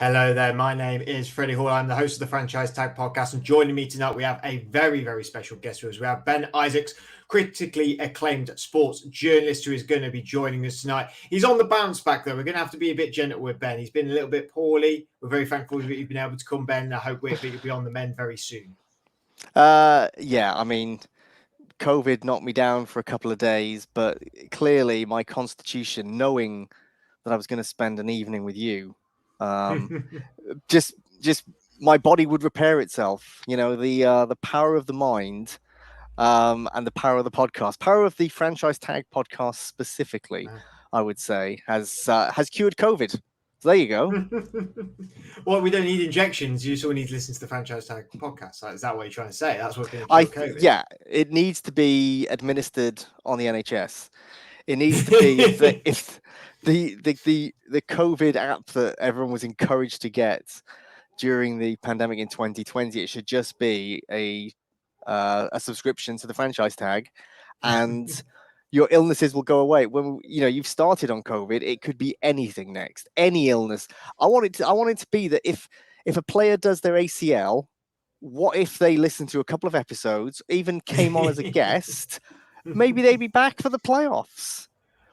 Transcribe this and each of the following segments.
Hello there. My name is Freddie Hall. I'm the host of the Franchise Tag Podcast, and joining me tonight, we have a very, very special guest with us. We have Ben Isaacs, critically acclaimed sports journalist, who is going to be joining us tonight. He's on the bounce back, though. We're going to have to be a bit gentle with Ben. He's been a little bit poorly. We're very thankful that you've been able to come, Ben. I hope you'll be on the mend very soon. COVID knocked me down for a couple of days, but clearly my constitution, knowing that I was going to spend an evening with you, just my body would repair itself. You know, the power of the mind, and the power of the podcast, power of the Franchise Tag Podcast specifically, I would say, has cured COVID. So there you go. Well, we don't need injections. You just all need to listen to the Franchise Tag Podcast. Is that what you're trying to say? That's what's going to cure COVID. Yeah, it needs to be administered on the NHS. It needs to be if the COVID app that everyone was encouraged to get during the pandemic in 2020, it should just be a subscription to the Franchise Tag, and your illnesses will go away. When you've started on COVID, it could be anything next, any illness. I want it to be that if a player does their ACL, what if they listen to a couple of episodes, even came on as a guest? Maybe they'd be back for the playoffs.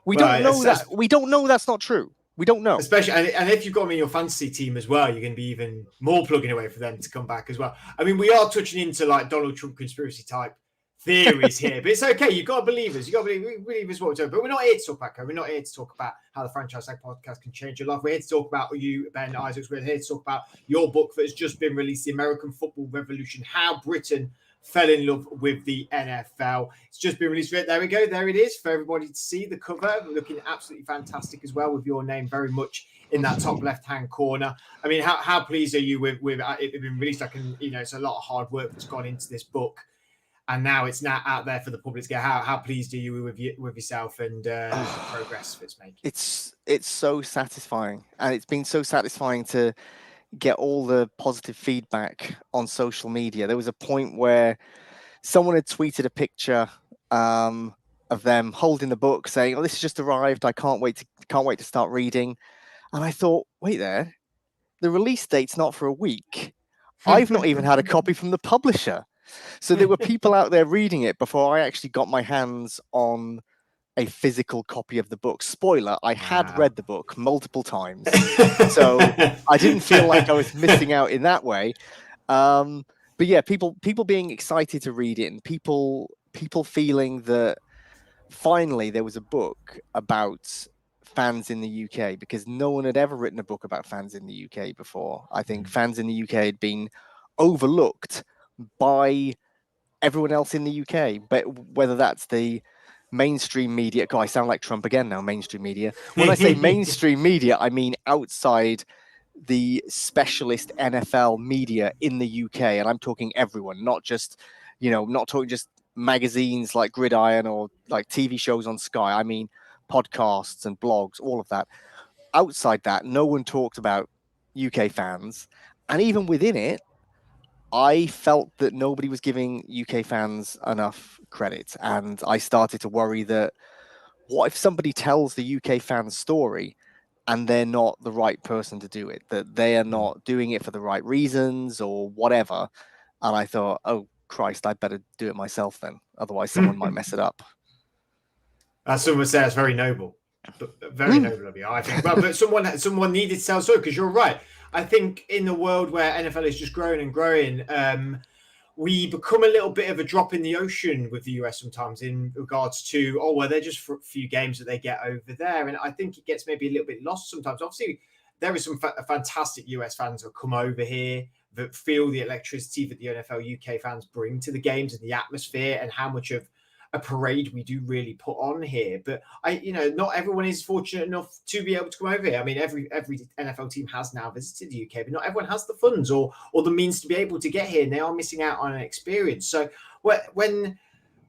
We don't know that. We don't know that's not true. We don't know. Especially, and if you've got them in your fantasy team as well, you're going to be even more plugging away for them to come back as well. I mean, we are touching into like Donald Trump conspiracy type theories here, but it's okay. You've got to believe us. You've got to believe us what we're doing. But we're not here to talk about COVID. We're not here to talk about how the Franchise Tag Podcast can change your life. We're here to talk about you, Ben Isaacs. We're here to talk about your book that has just been released, The American Football Revolution, How Britain Fell in Love with the NFL. It's just been released. There we go. There it is for everybody to see. The cover looking absolutely fantastic as well, with your name very much in that top left-hand corner. I mean, how pleased are you with it being released? It's a lot of hard work that's gone into this book, and now it's out there for the public to get. How pleased are you with yourself and the progress it's making? It's so satisfying, and it's been so satisfying to get all the positive feedback on social media. There was a point where someone had tweeted a picture of them holding the book, saying, "Oh, this has just arrived. I can't wait to start reading." And I thought, wait there, the release date's not for a week. I've not even had a copy from the publisher. So there were people out there reading it before I actually got my hands on a physical copy of the book. Spoiler, I had read the book multiple times, so I didn't feel like I was missing out in that way. But yeah, people being excited to read it, and people feeling that finally there was a book about fans in the UK, because no one had ever written a book about fans in the UK before. I think fans in the UK had been overlooked by everyone else in the UK, but whether that's the mainstream media. God, I sound like Trump again now. Mainstream media. When I say mainstream media, I mean outside the specialist NFL media in the UK, and I'm talking everyone, not talking just magazines like Gridiron or like TV shows on Sky. I mean podcasts and blogs, all of that. Outside that, no one talked about UK fans, and even within it, I felt that nobody was giving UK fans enough credit, and I started to worry that what if somebody tells the UK fans story and they're not the right person to do it, that they are not doing it for the right reasons or whatever. And I thought, oh Christ, I'd better do it myself then. Otherwise someone might mess it up. As someone would say, it's very noble. Very noble of you, I think. But someone needed to tell story, because you're right. I think in the world where NFL is just growing and growing, we become a little bit of a drop in the ocean with the US sometimes in regards to, they're just for a few games that they get over there. And I think it gets maybe a little bit lost sometimes. Obviously, there are some fantastic US fans that come over here that feel the electricity that the NFL UK fans bring to the games and the atmosphere, and how much of a parade we do really put on here. But not everyone is fortunate enough to be able to come over here. I mean, every NFL team has now visited the UK, but not everyone has the funds or the means to be able to get here, and they are missing out on an experience. So when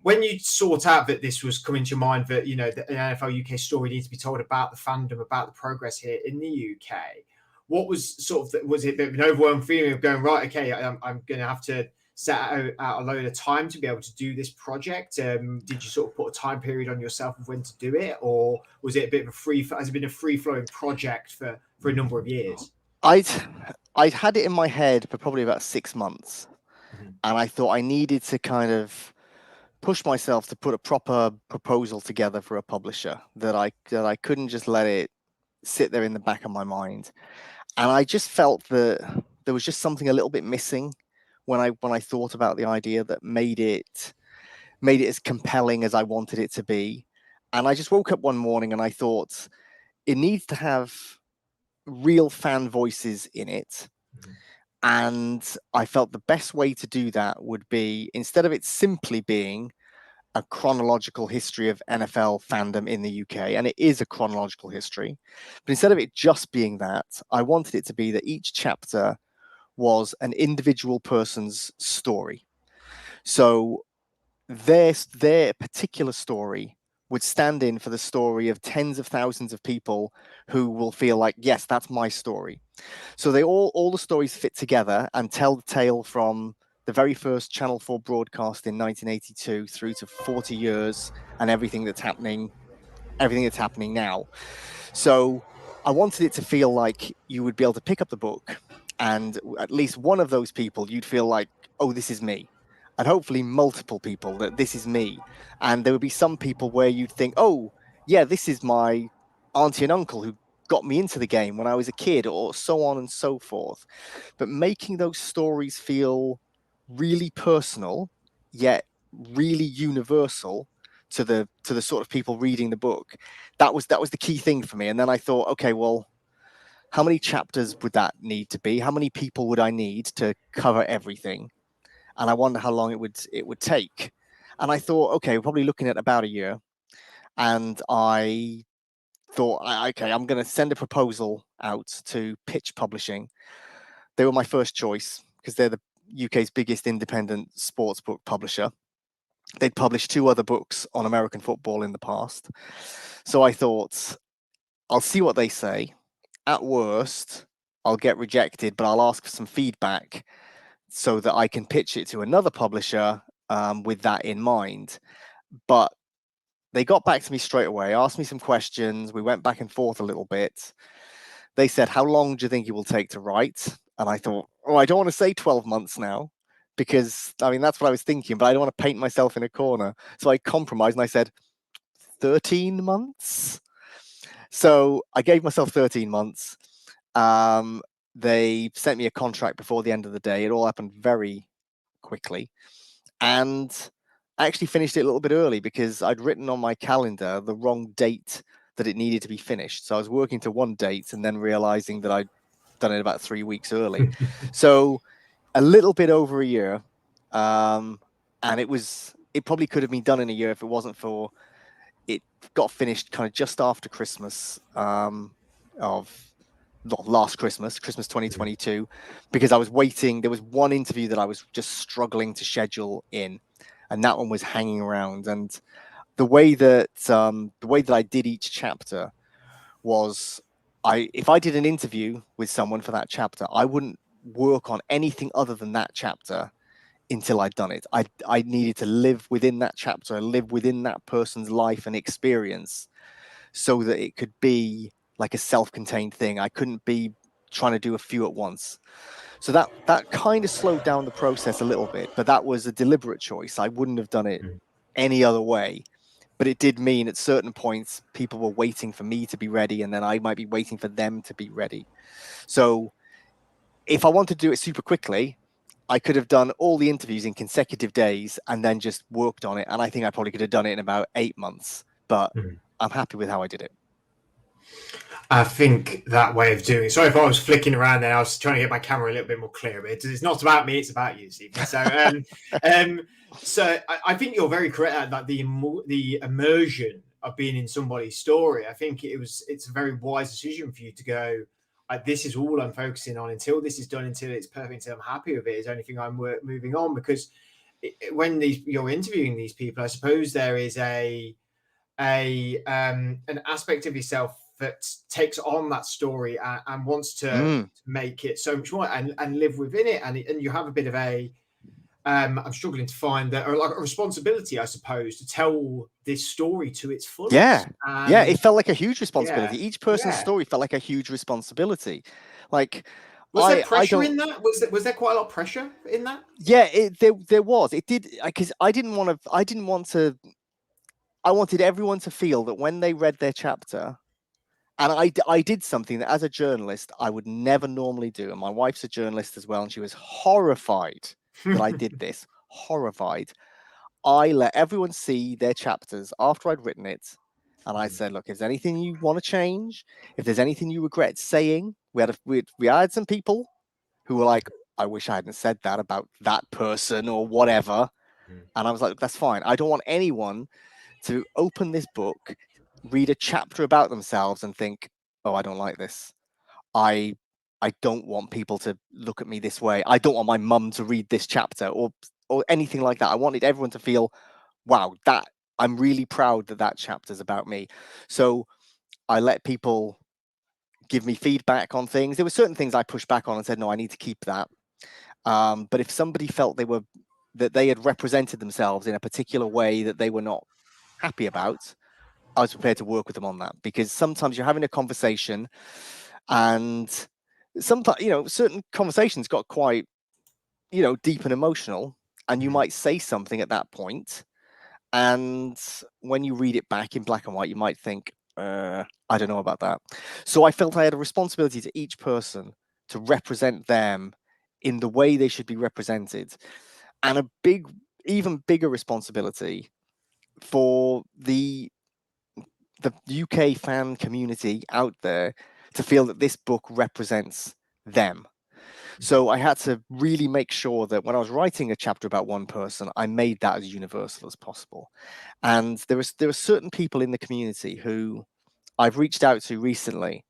you sort out that this was coming to your mind, that the NFL UK story needs to be told about the fandom, about the progress here in the UK, what was was it an overwhelming feeling of going, right, okay, I'm going to have to set out a load of time to be able to do this project? Did you sort of put a time period on yourself of when to do it, or was it a bit of has it been a free flowing project for a number of years? I'd had it in my head for probably about 6 months, and I thought I needed to kind of push myself to put a proper proposal together for a publisher, that I couldn't just let it sit there in the back of my mind. And I just felt that there was just something a little bit missing when I thought about the idea that made it as compelling as I wanted it to be. And I just woke up one morning and I thought it needs to have real fan voices in it. And I felt the best way to do that would be, instead of it simply being a chronological history of NFL fandom in the UK, and it is a chronological history, but instead of it just being that, I wanted it to be that each chapter was an individual person's story. So their particular story would stand in for the story of tens of thousands of people who will feel like, yes, that's my story. So they all the stories fit together and tell the tale from the very first Channel 4 broadcast in 1982 through to 40 years and everything that's happening now. So I wanted it to feel like you would be able to pick up the book, and at least one of those people you'd feel like, oh, this is me. And hopefully multiple people that this is me. And there would be some people where you'd think, oh, yeah, this is my auntie and uncle who got me into the game when I was a kid, or so on and so forth. But making those stories feel really personal, yet really universal to the sort of people reading the book. That was the key thing for me. And then I thought, okay, well, how many chapters would that need to be? How many people would I need to cover everything? And I wonder how long it would take. And I thought, okay, we're probably looking at about a year. And I thought, okay, I'm going to send a proposal out to Pitch Publishing. They were my first choice because they're the UK's biggest independent sports book publisher. They'd published 2 other books on American football in the past. So I thought, I'll see what they say. At worst, I'll get rejected, but I'll ask for some feedback so that I can pitch it to another publisher with that in mind. But they got back to me straight away, asked me some questions. We went back and forth a little bit. They said, how long do you think it will take to write? And I thought, oh, I don't want to say 12 months now, because, I mean, that's what I was thinking, but I don't want to paint myself in a corner. So I compromised and I said, 13 months? So I gave myself 13 months. They sent me a contract before the end of the day. It all happened very quickly. And I actually finished it a little bit early because I'd written on my calendar the wrong date that it needed to be finished. So I was working to one date and then realizing that I'd done it about 3 weeks early. So a little bit over a year. And it probably could have been done in a year if it wasn't for, it got finished kind of just after Christmas of last Christmas 2022, because I was waiting. There was one interview that I was just struggling to schedule in, and that one was hanging around. And the way that I did each chapter was, if I did an interview with someone for that chapter, I wouldn't work on anything other than that chapter until I'd done it. I needed to live within that chapter, live within that person's life and experience, so that it could be like a self-contained thing. I couldn't be trying to do a few at once. So that kind of slowed down the process a little bit, but that was a deliberate choice. I wouldn't have done it any other way. But it did mean at certain points people were waiting for me to be ready, and then I might be waiting for them to be ready. So if I wanted to do it super quickly, I could have done all the interviews in consecutive days and then just worked on it. And I think I probably could have done it in about 8 months, but I'm happy with how I did it. I think that way of doing it. Sorry if I was flicking around there. I was trying to get my camera a little bit more clear. But it's not about me; it's about you, Stephen. So, I think you're very correct at that. The immersion of being in somebody's story. I think it's a very wise decision for you to go. This is all I'm focusing on until this is done, until it's perfect, until I'm happy with it. Is the only thing I'm moving on, because when you're interviewing these people, I suppose there is an aspect of yourself that takes on that story and wants to make it so much more and live within it, and you have a bit of a I'm struggling to find that, or like a responsibility, I suppose, to tell this story to its fullest. Yeah, it felt like a huge responsibility. Each person's story felt like a huge responsibility. Like, Was there I pressure don't. in that? Was there quite a lot of pressure in that? Yeah, there was. It did, because I didn't want to. I didn't want to. I wanted everyone to feel that when they read their chapter, and I did something that as a journalist I would never normally do. And my wife's a journalist as well, and she was horrified that I did this. Horrified. I let everyone see their chapters after I'd written it. And I said, look, if there's anything you want to change, if there's anything you regret saying, we had some people who were like, I wish I hadn't said that about that person or whatever. And I was like, that's fine. I don't want anyone to open this book, read a chapter about themselves and think, oh, I don't like this. I don't want people to look at me this way. I don't want my mum to read this chapter or anything like that. I wanted everyone to feel, wow, that I'm really proud that that chapter's about me. So I let people give me feedback on things. There were certain things I pushed back on and said, no, I need to keep that. But if somebody felt that they had represented themselves in a particular way that they were not happy about, I was prepared to work with them on that, because sometimes you're having a conversation and sometimes, certain conversations got quite, deep and emotional, and you might say something at that point, and when you read it back in black and white, you might think, I don't know about that. So I felt I had a responsibility to each person to represent them in the way they should be represented, and even bigger responsibility for the UK fan community out there to feel that this book represents them. So I had to really make sure that when I was writing a chapter about one person, I made that as universal as possible. And there are certain people in the community who I've reached out to recently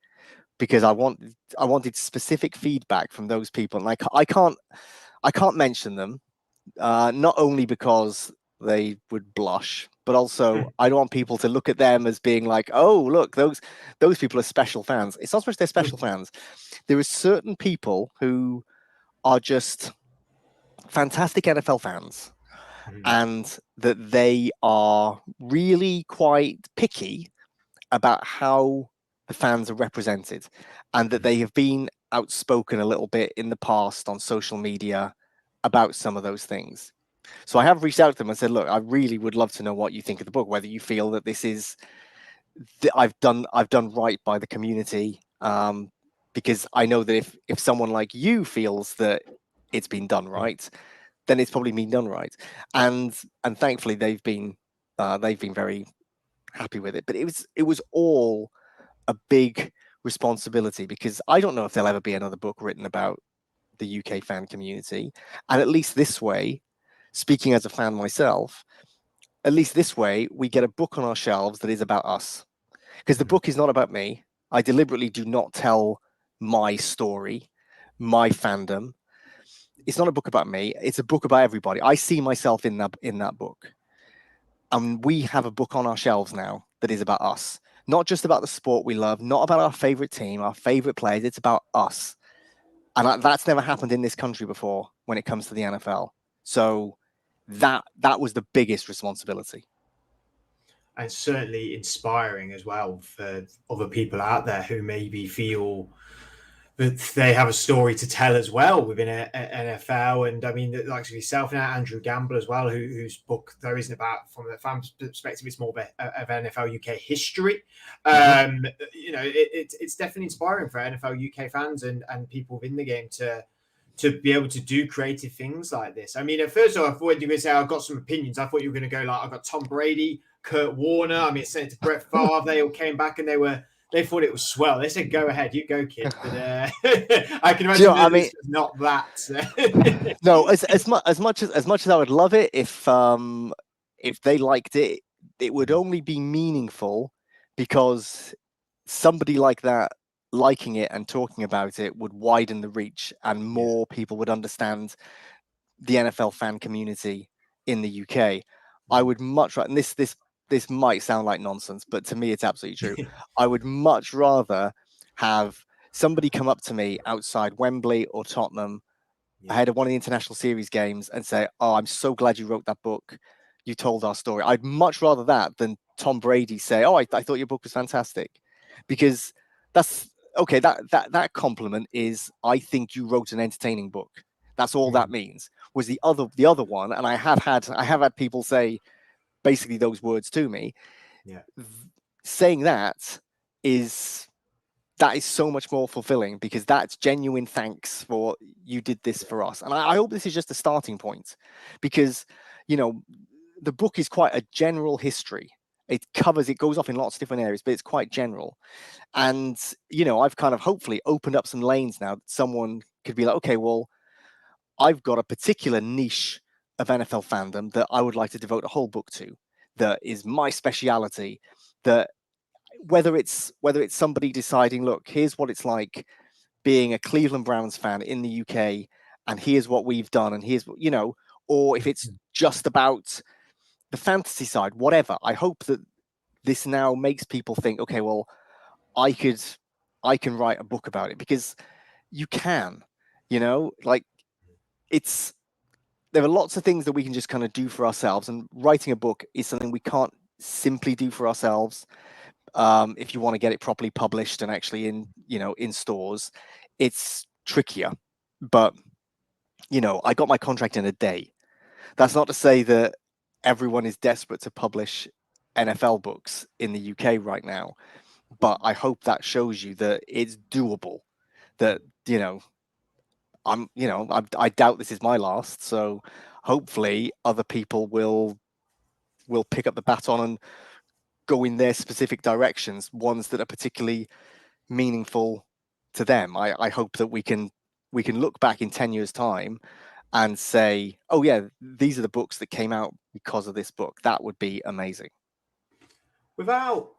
because I wanted specific feedback from those people, and I can't mention them, not only because they would blush, but also I don't want people to look at them as being like, oh, look, those people are special fans. It's not so much they're special fans. There are certain people who are just fantastic NFL fans, and that they are really quite picky about how the fans are represented, and that they have been outspoken a little bit in the past on social media about some of those things. So I have reached out to them and said, look, I really would love to know what you think of the book, whether you feel that this is I've done right by the community, because I know that if someone like you feels that it's been done right, then it's probably been done right. And thankfully they've been very happy with it. But it was all a big responsibility, because I don't know if there'll ever be another book written about the UK fan community. And at least this way, speaking as a fan myself, at least this way, we get a book on our shelves that is about us. Because the book is not about me. I deliberately do not tell my story, my fandom. It's not a book about me. It's a book about everybody. I see myself in that book. And we have a book on our shelves now that is about us. Not just about the sport we love, not about our favorite team, our favorite players. It's about us. And that's never happened in this country before when it comes to the NFL. So that was the biggest responsibility. And certainly inspiring as well for other people out there who maybe feel that they have a story to tell as well within NFL. And I mean, like yourself now, Andrew Gamble as well, whose book there isn't about from the fan perspective, it's more of NFL UK history. It's definitely inspiring for NFL UK fans and people within the game to be able to do creative things like this. I mean, at first I thought you were going to say I've got some opinions. I thought you were going to go like I've got Tom Brady, Kurt Warner. I mean, sent it to Brett Favre. They all came back and they thought it was swell. They said, "Go ahead, you go, kid." But I can imagine that this was not that. No, as much as I would love it if they liked it, it would only be meaningful because somebody like that liking it and talking about it would widen the reach, and more people would understand the NFL fan community in the UK. I would much rather, and this might sound like nonsense, but to me it's absolutely true. I would much rather have somebody come up to me outside Wembley or Tottenham ahead of one of the international series games and say, "Oh, I'm so glad you wrote that book. You told our story." I'd much rather that than Tom Brady say, "Oh, I thought your book was fantastic," because that's okay, that compliment is, I think you wrote an entertaining book. That's all that means. Was the other one, and I have had people say basically those words to me. Yeah. Saying that is so much more fulfilling, because that's genuine thanks for you did this for us. And I hope this is just a starting point, because, you know, the book is quite a general history. It goes off in lots of different areas, but it's quite general. And, you know, I've kind of hopefully opened up some lanes now that someone could be like, okay, well, I've got a particular niche of NFL fandom that I would like to devote a whole book to, that is my speciality. That whether it's somebody deciding, look, here's what it's like being a Cleveland Browns fan in the UK, and here's what we've done, and here's what, you know, or if it's just about the fantasy side, whatever. I hope that this now makes people think, okay, well, I can write a book about it, because you can, you know, like, there are lots of things that we can just kind of do for ourselves, and writing a book is something we can't simply do for ourselves. If you want to get it properly published and actually in stores, it's trickier. But, you know, I got my contract in a day. That's not to say that everyone is desperate to publish NFL books in the UK right now, but I hope that shows you that it's doable. That, you know, I doubt this is my last, so hopefully other people will pick up the baton and go in their specific directions, ones that are particularly meaningful to them. I hope that we can look back in 10 years' time and say, oh yeah, these are the books that came out because of this book. That would be amazing. Without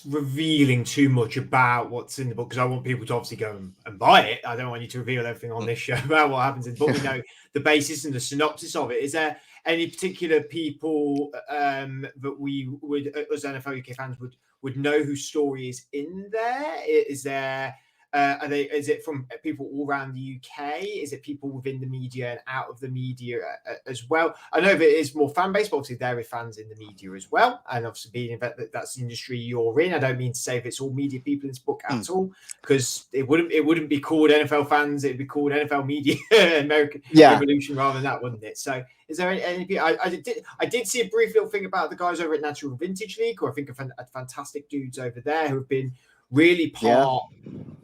revealing too much about what's in the book, because I want people to obviously go and buy it. I don't want you to reveal everything on this show about what happens in the book. We know the basis and the synopsis of it. Is there any particular people that we would, as NFL UK fans, would know whose story is in there? Is there is it from people all around the UK? Is it people within the media and out of the media as well? I know that it is more fan based, but obviously there are fans in the media as well. And obviously being that's the industry you're in. I don't mean to say if it's all media people in this book at all, because it wouldn't be called NFL fans. It'd be called NFL Media American Revolution rather than that, wouldn't it? So is there any I did see a brief little thing about the guys over at Natural Vintage League, who I think are fantastic dudes over there who have been really part.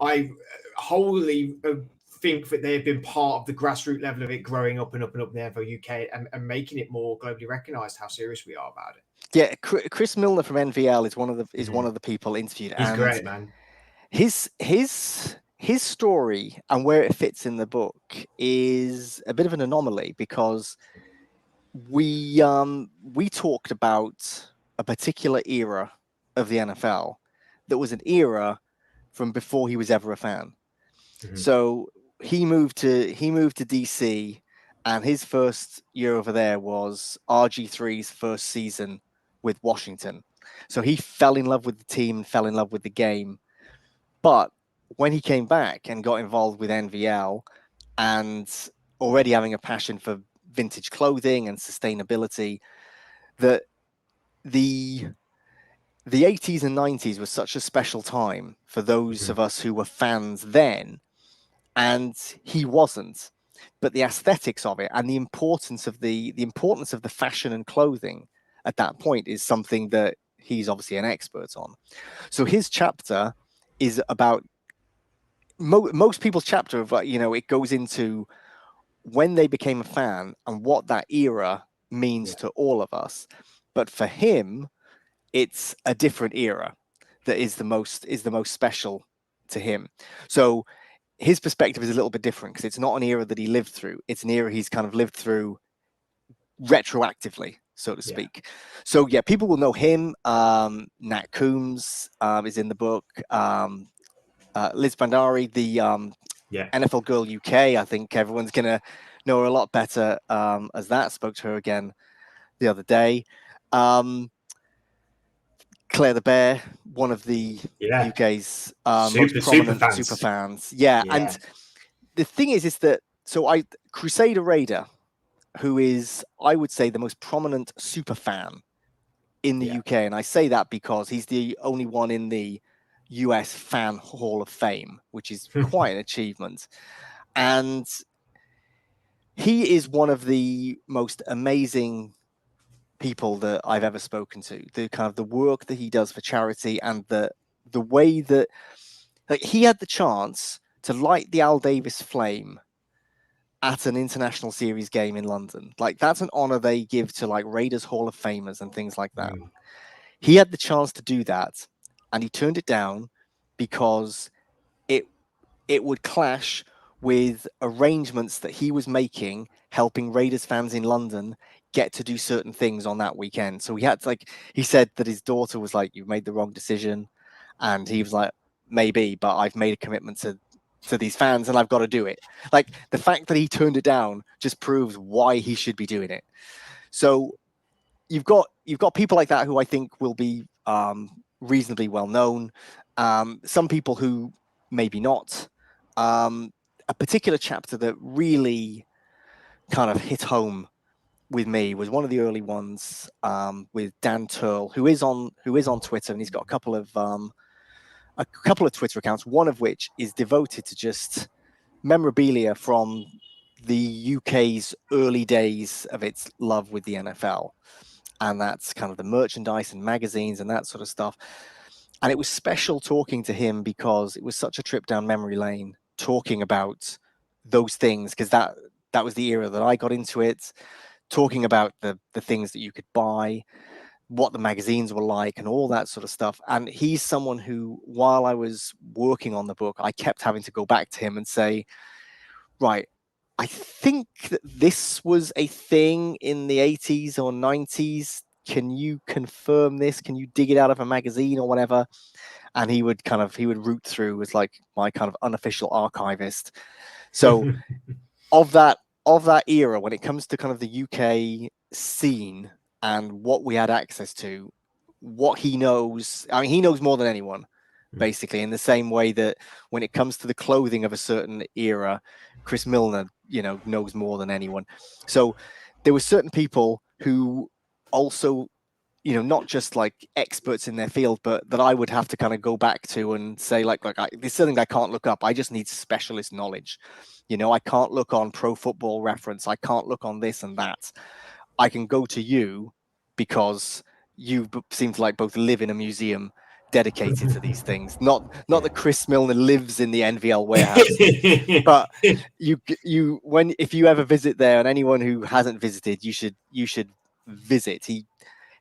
I wholly think that they have been part of the grassroots level of it growing up and up and up in the NFL UK and making it more globally recognised how serious we are about it. Yeah, Chris Milner from NVL is one of the people interviewed. He's and great, man. His story and where it fits in the book is a bit of an anomaly, because we talked about a particular era of the NFL that was an era from before he was ever a fan. So he moved to DC, and his first year over there was RG3's first season with Washington. So he fell in love with the team and fell in love with the game. But when he came back and got involved with NVL, and already having a passion for vintage clothing and sustainability, that the 80s and 90s was such a special time for those of us who were fans then, and he wasn't. But the aesthetics of it and the importance of the fashion and clothing at that point is something that he's obviously an expert on. So his chapter is about most people's chapter of, it goes into when they became a fan and what that era means to all of us. But for him, it's a different era that is the most special to him. So his perspective is a little bit different, because it's not an era that he lived through. It's an era he's kind of lived through retroactively, so to speak. So yeah, people will know him. Nat Coombs is in the book. Liz Bandari, the NFL Girl UK. I think everyone's going to know her a lot better as that. Spoke to her again the other day. Claire the Bear, one of the UK's most prominent super fans. Yeah, and the thing is that, so Crusader Raider, who is, I would say, the most prominent super fan in the UK, and I say that because he's the only one in the US Fan Hall of Fame, which is quite an achievement. And he is one of the most amazing people that I've ever spoken to. The kind of the work that he does for charity, and the way that, like, he had the chance to light the Al Davis flame at an international series game in London. Like, that's an honor they give to like Raiders Hall of Famers and things like that. He had the chance to do that, and he turned it down because it would clash with arrangements that he was making, helping Raiders fans in London get to do certain things on that weekend. So he had to, like, he said that his daughter was like, "You've made the wrong decision," and he was like, "Maybe, but I've made a commitment to these fans, and I've got to do it." Like, the fact that he turned it down just proves why he should be doing it. So you've got people like that who I think will be reasonably well known. Some people who maybe not. A particular chapter that really kind of hit home with me was one of the early ones with Dan Turl, who is on Twitter, and he's got a couple of Twitter accounts, one of which is devoted to just memorabilia from the UK's early days of its love with the NFL. And that's kind of the merchandise and magazines and that sort of stuff. And it was special talking to him because it was such a trip down memory lane, talking about those things, because that was the era that I got into it, talking about the things that you could buy, what the magazines were like, and all that sort of stuff. And he's someone who, while I was working on the book, I kept having to go back to him and say, right, I think that this was a thing in the 80s or 90s. Can you confirm this? Can you dig it out of a magazine or whatever? And he would root through as like my kind of unofficial archivist. So of that era, when it comes to kind of the UK scene and what we had access to, what he knows, I mean, he knows more than anyone, basically, in the same way that when it comes to the clothing of a certain era, Chris Milner, knows more than anyone. So there were certain people who also, not just like experts in their field, but that I would have to kind of go back to and say, there's something I can't look up. I just need specialist knowledge. I can't look on Pro Football Reference. I can't look on this and that. I can go to you because you seem to like both live in a museum dedicated to these things. Not that Chris Milner lives in the NVL warehouse, but if you ever visit there, and anyone who hasn't visited, you should visit.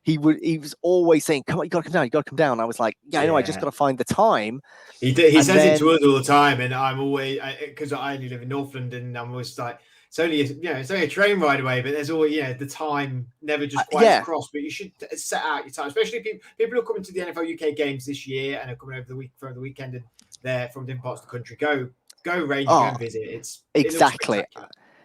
He was always saying, "Come on, you got to come down." I was like, "Yeah, I know. I just got to find the time." He says it to us all the time, and I'm always, because I only live in North London, I'm always like, it's only a train ride away, but there's always the time never just quite crossed. But you should set out your time, especially people who are coming to the NFL UK games this year and are coming over the weekend, and they're from different parts of the country. Go range, go and visit. It looks spectacular.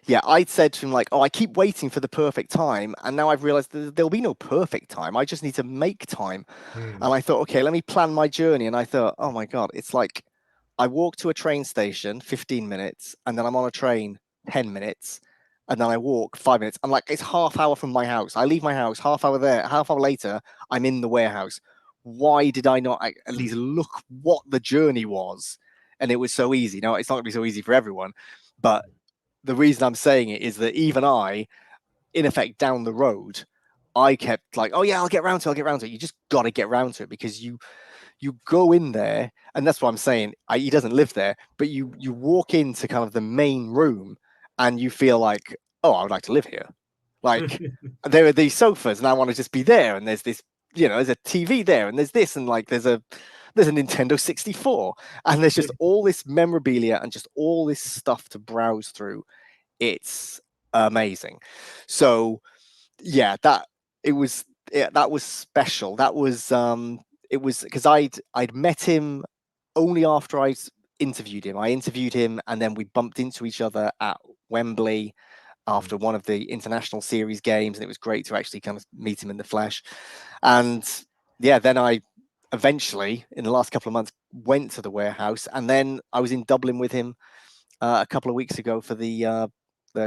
Yeah, I'd said to him, like, I keep waiting for the perfect time, and now I've realized that there'll be no perfect time. I just need to make time. And I thought, okay, let me plan my journey. And I thought, oh my God, it's like I walk to a train station 15 minutes, and then I'm on a train 10 minutes, and then I walk 5 minutes. I'm like, it's half hour from my house. I leave my house, half hour there, half hour later, I'm in the warehouse. Why did I not at least look what the journey was? And it was so easy. Now, it's not going to be so easy for everyone, but the reason I'm saying it is that even I, in effect, down the road, I kept like, oh yeah, I'll get round to it. You just got to get round to it, because you go in there, and that's what I'm saying. He doesn't live there, but you walk into kind of the main room, and you feel like, oh, I would like to live here. Like, there are these sofas, and I want to just be there. And there's this, there's a TV there, and there's this, and like there's a Nintendo 64, and there's just all this memorabilia and just all this stuff to browse through. It's amazing. So yeah, that was special. That was it was because I'd met him only after I interviewed him. I interviewed him, and then we bumped into each other at Wembley after one of the international series games, and it was great to actually kind of meet him in the flesh. And yeah, then I eventually, in the last couple of months, went to the warehouse, and then I was in Dublin with him a couple of weeks ago for the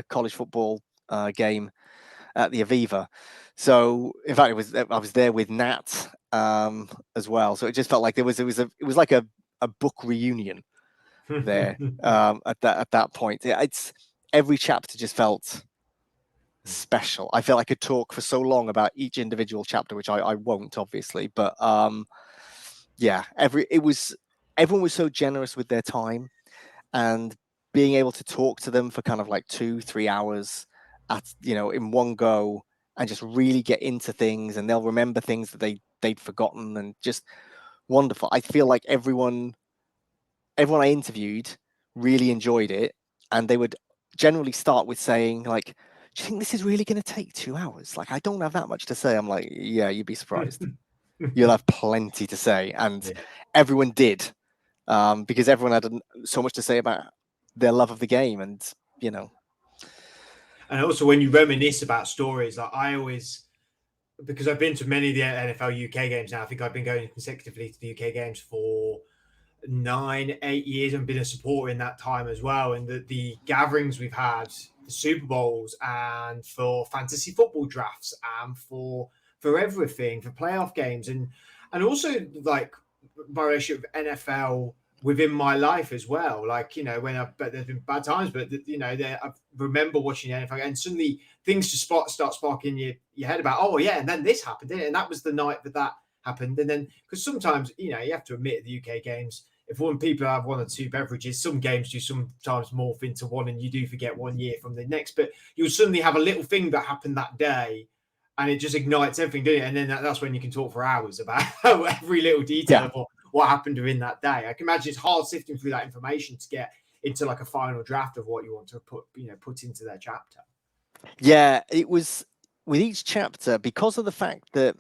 college football game at the Aviva. So in fact, I was there with Nat as well. So it just felt like it was like a book reunion there at that point. It's every chapter just felt special. I felt I could talk for so long about each individual chapter, which I won't obviously, but yeah, everyone was so generous with their time, and being able to talk to them for kind of like 2-3 hours in one go, and just really get into things, and they'll remember things that they'd forgotten, and just wonderful. I feel like everyone I interviewed really enjoyed it, and they would generally start with saying like, "Do you think this is really going to take 2 hours? Like, I don't have that much to say." I'm like, "Yeah, you'd be surprised. You'll have plenty to say," and Yeah. everyone did, because everyone had so much to say about their love of the game, and And also when you reminisce about stories, like I always, because I've been to many of the NFL UK games now. I think I've been going consecutively to the UK games for 9, 8 years, and been a supporter in that time as well. And the gatherings we've had, the Super Bowls, and for fantasy football drafts, and for everything, for playoff games, and also like my relationship with NFL within my life as well. Like, but there's been bad times, but I remember watching the NFL, and suddenly things just start sparking your head about, oh yeah, and then this happened, and that was the night that happened. And then, because sometimes you have to admit, the UK games, if one people have one or two beverages, some games do sometimes morph into one, and you do forget one year from the next. But you'll suddenly have a little thing that happened that day, and it just ignites everything, doesn't it? And then that's when you can talk for hours about every little detail yeah. of what happened during that day. I can imagine it's hard sifting through that information to get into like a final draft of what you want to put into their chapter. Yeah, it was with each chapter, because of the fact that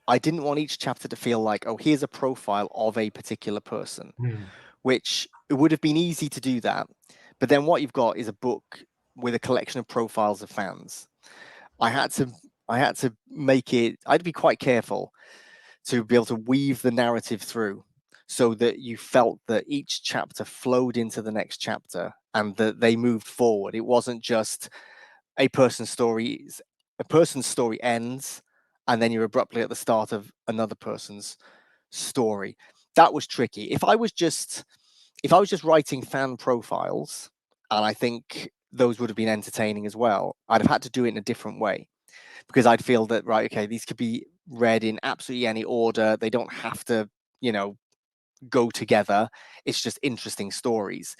I didn't want each chapter to feel like, oh, here's a profile of a particular person, which it would have been easy to do that. But then what you've got is a book with a collection of profiles of fans. I had to make it, I'd be quite careful to be able to weave the narrative through, so that you felt that each chapter flowed into the next chapter, and that they moved forward. It wasn't just a person's story ends, and then you're abruptly at the start of another person's story. That was tricky. If I was just writing fan profiles, and I think those would have been entertaining as well, I'd have had to do it in a different way, because I'd feel that, right, okay, these could be read in absolutely any order. They don't have to, go together. It's just interesting stories.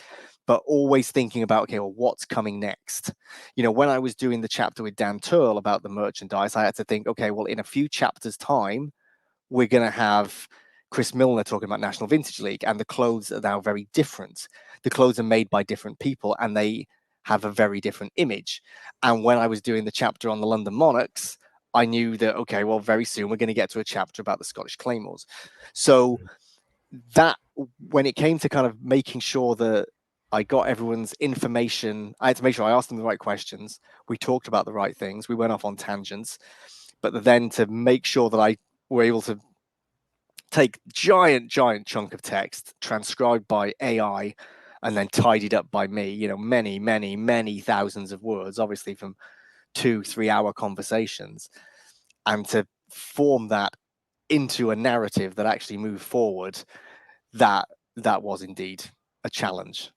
But always thinking about, okay, well, what's coming next? When I was doing the chapter with Dan Turl about the merchandise, I had to think, okay, well, in a few chapters' time, we're going to have Chris Milner talking about National Vintage League, and the clothes are now very different. The clothes are made by different people, and they have a very different image. And when I was doing the chapter on the London Monarchs, I knew that, okay, well, very soon we're going to get to a chapter about the Scottish Claymores. So that, when it came to kind of making sure that I got everyone's information, I had to make sure I asked them the right questions. We talked about the right things. We went off on tangents. But then to make sure that I were able to take giant chunk of text transcribed by AI and then tidied up by me, many thousands of words, obviously from 2-3 hour conversations, and to form that into a narrative that actually moved forward, that was indeed a challenge.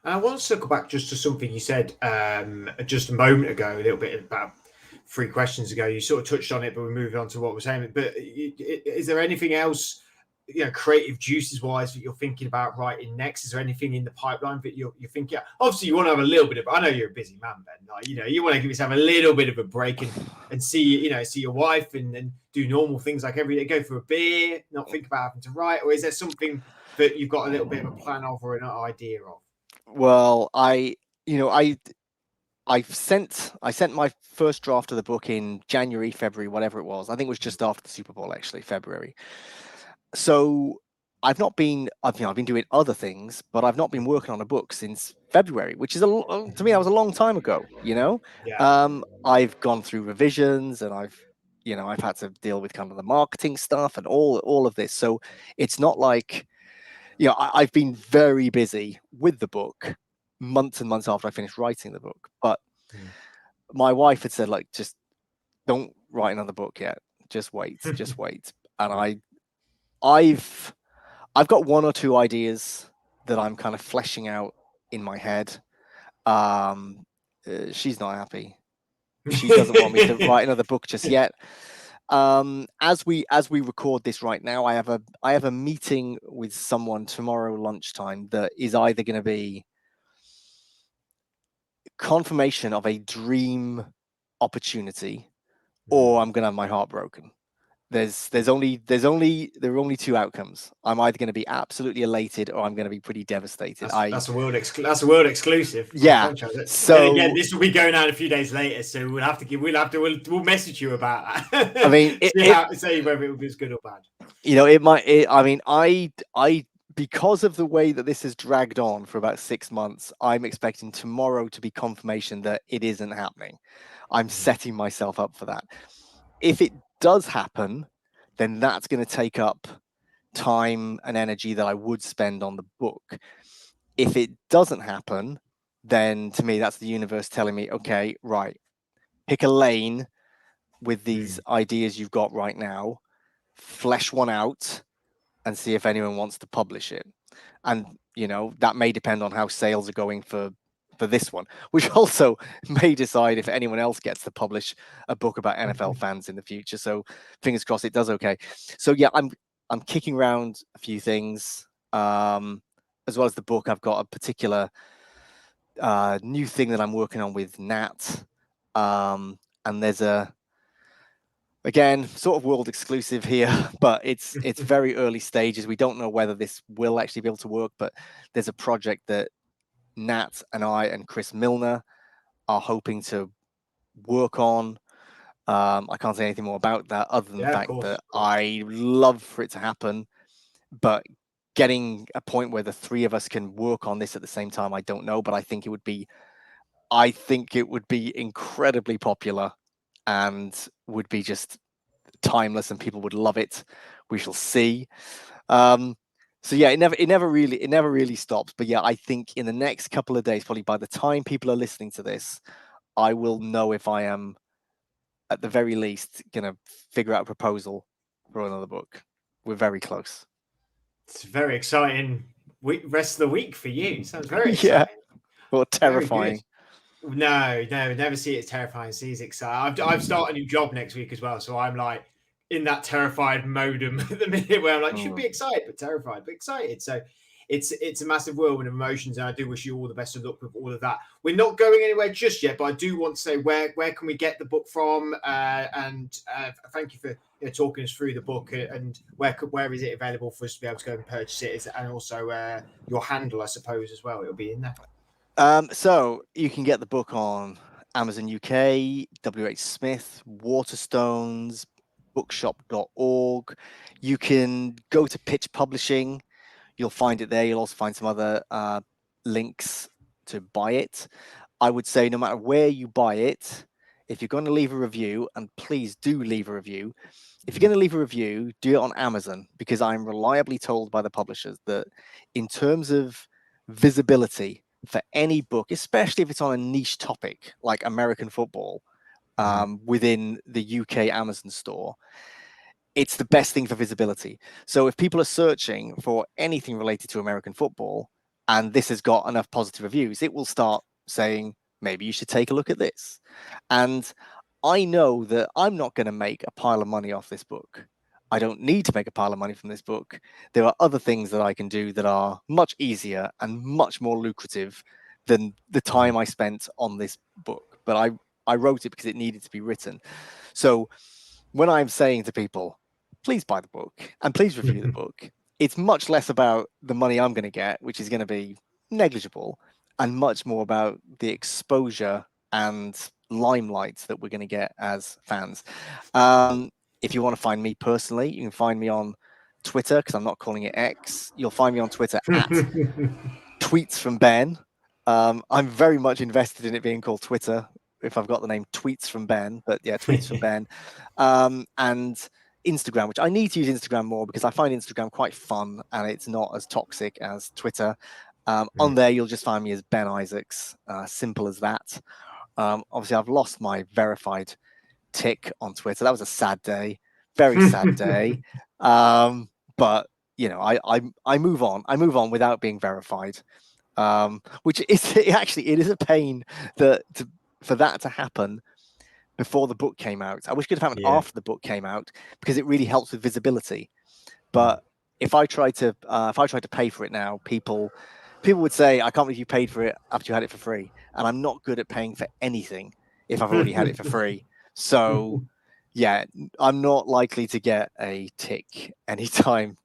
And I want to circle back just to something you said just a moment ago, a little bit about 3 questions ago. You sort of touched on it, but we're moving on to what we're saying. But is there anything else, creative juices wise, that you're thinking about writing next? Is there anything in the pipeline that you're thinking? Obviously, you want to have a little bit of. I know you're a busy man, Ben. Like, you want to give yourself a little bit of a break and see your wife and do normal things like every day. Go for a beer, not think about having to write. Or is there something that you've got a little bit of a plan of or an idea of? Well, I sent my first draft of the book in January, February, whatever it was. I think it was just after the Super Bowl, actually, February. So I've been doing other things, but I've not been working on a book since February, which is to me, that was a long time ago. Yeah. I've gone through revisions, and I've had to deal with kind of the marketing stuff and all of this. So it's not like, I've been very busy with the book months and months after I finished writing the book. But my wife had said, like, just don't write another book yet. just wait, just wait. And I've got one or two ideas that I'm kind of fleshing out in my head. She's not happy. She doesn't want me to write another book just yet. As we record this right now, I have a meeting with someone tomorrow lunchtime that is either going to be confirmation of a dream opportunity, or I'm going to have my heart broken. There are only two outcomes. I'm either going to be absolutely elated, or I'm going to be pretty devastated. That's a world exclusive. Yeah. So then again, this will be going out a few days later, so we'll message you about that. I mean, say whether it was good or bad. You know, it might. I mean, I because of the way that this has dragged on for about 6 months, I'm expecting tomorrow to be confirmation that it isn't happening. I'm setting myself up for that. If it does happen, then that's going to take up time and energy that I would spend on the book. If it doesn't happen, then to me, that's the universe telling me, okay, right, pick a lane with these ideas you've got right now, flesh one out, and see if anyone wants to publish it. And you know, that may depend on how sales are going for this one, which also may decide if anyone else gets to publish a book about NFL fans in the future. So fingers crossed it does okay. So yeah, I'm kicking around a few things. As well as the book, I've got a particular new thing that I'm working on with Nat. And there's again, sort of world exclusive here, but it's very early stages. We don't know whether this will actually be able to work, but there's a project that Nat and I and Chris Milner are hoping to work on. I can't say anything more about that other than the fact that I love for it to happen, but getting a point where the three of us can work on this at the same time, I don't know, but I think it would be incredibly popular and would be just timeless, and people would love it. We shall see. So yeah, it never really stops. But yeah, I think in the next couple of days, probably by the time people are listening to this, I will know if I am, at the very least, gonna figure out a proposal for another book. We're very close. It's very exciting rest of the week for you. Sounds very exciting. Yeah, or terrifying. No, never see it as terrifying. See it as exciting. I've started a new job next week as well, so I'm like in that terrified modem at the minute where I'm like, should be excited but terrified, but excited. So it's a massive whirlwind of emotions, and I do wish you all the best of luck with all of that. We're not going anywhere just yet, but I do want to say where can we get the book from? And thank you for talking us through the book, and where is it available for us to be able to go and purchase it, and also your handle, I suppose, as well. It'll be in there. So you can get the book on Amazon UK, WH Smith, Waterstones, bookshop.org. You can go to Pitch Publishing. You'll find it there. You'll also find some other links to buy it. I would say no matter where you buy it, if you're going to leave a review, and please do leave a review, if you're going to leave a review, do it on Amazon, because I'm reliably told by the publishers that in terms of visibility for any book, especially if it's on a niche topic like American football, within the UK Amazon store, it's the best thing for visibility. So if people are searching for anything related to American football and this has got enough positive reviews, it will start saying, maybe you should take a look at this. And I know that I'm not going to make a pile of money off this book. I don't need to make a pile of money from this book. There are other things that I can do that are much easier and much more lucrative than the time I spent on this book. But I wrote it because it needed to be written. So when I'm saying to people, please buy the book and please review the book, it's much less about the money I'm going to get, which is going to be negligible, and much more about the exposure and limelight that we're going to get as fans. If you want to find me personally, you can find me on Twitter, because I'm not calling it X. You'll find me on Twitter at Tweets from Ben. I'm very much invested in it being called Twitter, if I've got the name Tweets from Ben, but yeah, Tweets from Ben. And Instagram, which I need to use Instagram more because I find Instagram quite fun and it's not as toxic as Twitter. On there, you'll just find me as Ben Isaacs, simple as that. Obviously, I've lost my verified tick on Twitter. That was a sad day, Very sad day. But you know, I move on. I move on without being verified. Which is actually it is a pain for that to happen before the book came out. I wish it could have happened Yeah. after the book came out because it really helps with visibility. Mm. But if I tried to pay for it now, people would say, "I can't believe you paid for it after you had it for free." And I'm not good at paying for anything if I've already had it for free. So yeah, I'm not likely to get a tick anytime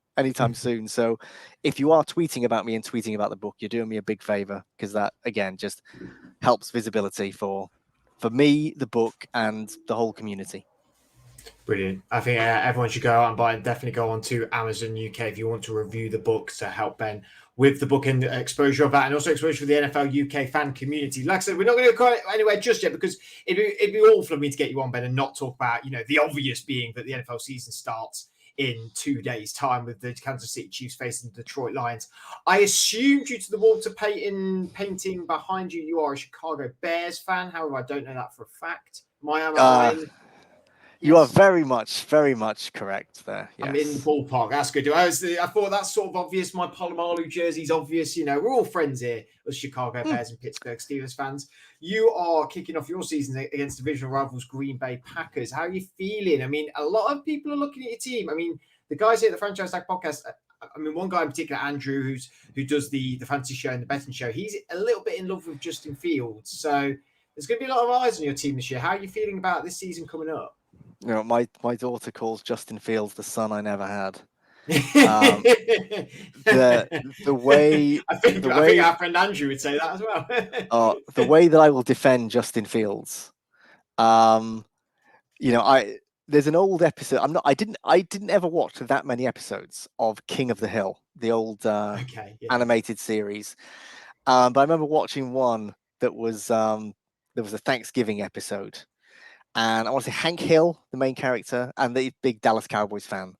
soon. So if you are tweeting about me and tweeting about the book, you're doing me a big favor because that again just helps visibility for me, the book, and the whole community. Brilliant. I think everyone should go out and buy it. Definitely go on to Amazon UK if you want to review the book to help Ben with the book and exposure of that, and also exposure for the NFL UK fan community. Like I said, we're not going to go anywhere just yet because it'd be awful for me to get you on, Ben, and not talk about, you know, the obvious being that the NFL season starts in 2 days' time with the Kansas City Chiefs facing the Detroit Lions. I assume due to the Walter Payton painting behind you, you are a Chicago Bears fan. However, I don't know that for a fact. Am I in? You are Yes. very much correct there. Yes. I'm in the ballpark. That's good. I thought that's sort of obvious. My Palomalu jersey's obvious. You know, we're all friends here as Chicago Bears and Pittsburgh Steelers fans. You are kicking off your season against divisional rivals Green Bay Packers. How are you feeling? I mean, a lot of people are looking at your team. I mean, the guys here at the Franchise Tag Podcast, I mean, one guy in particular, Andrew, who does the fantasy show and the betting show, he's a little bit in love with Justin Fields. So there's going to be a lot of eyes on your team this year. How are you feeling about this season coming up? You know, my daughter calls Justin Fields the son I never had. The way I think our friend Andrew would say that as well. The way that I will defend Justin Fields, you know, there's an old episode. I didn't ever watch that many episodes of King of the Hill, the old animated series. But I remember watching one that was there was a Thanksgiving episode. And I want to say Hank Hill, the main character, and the big Dallas Cowboys fan.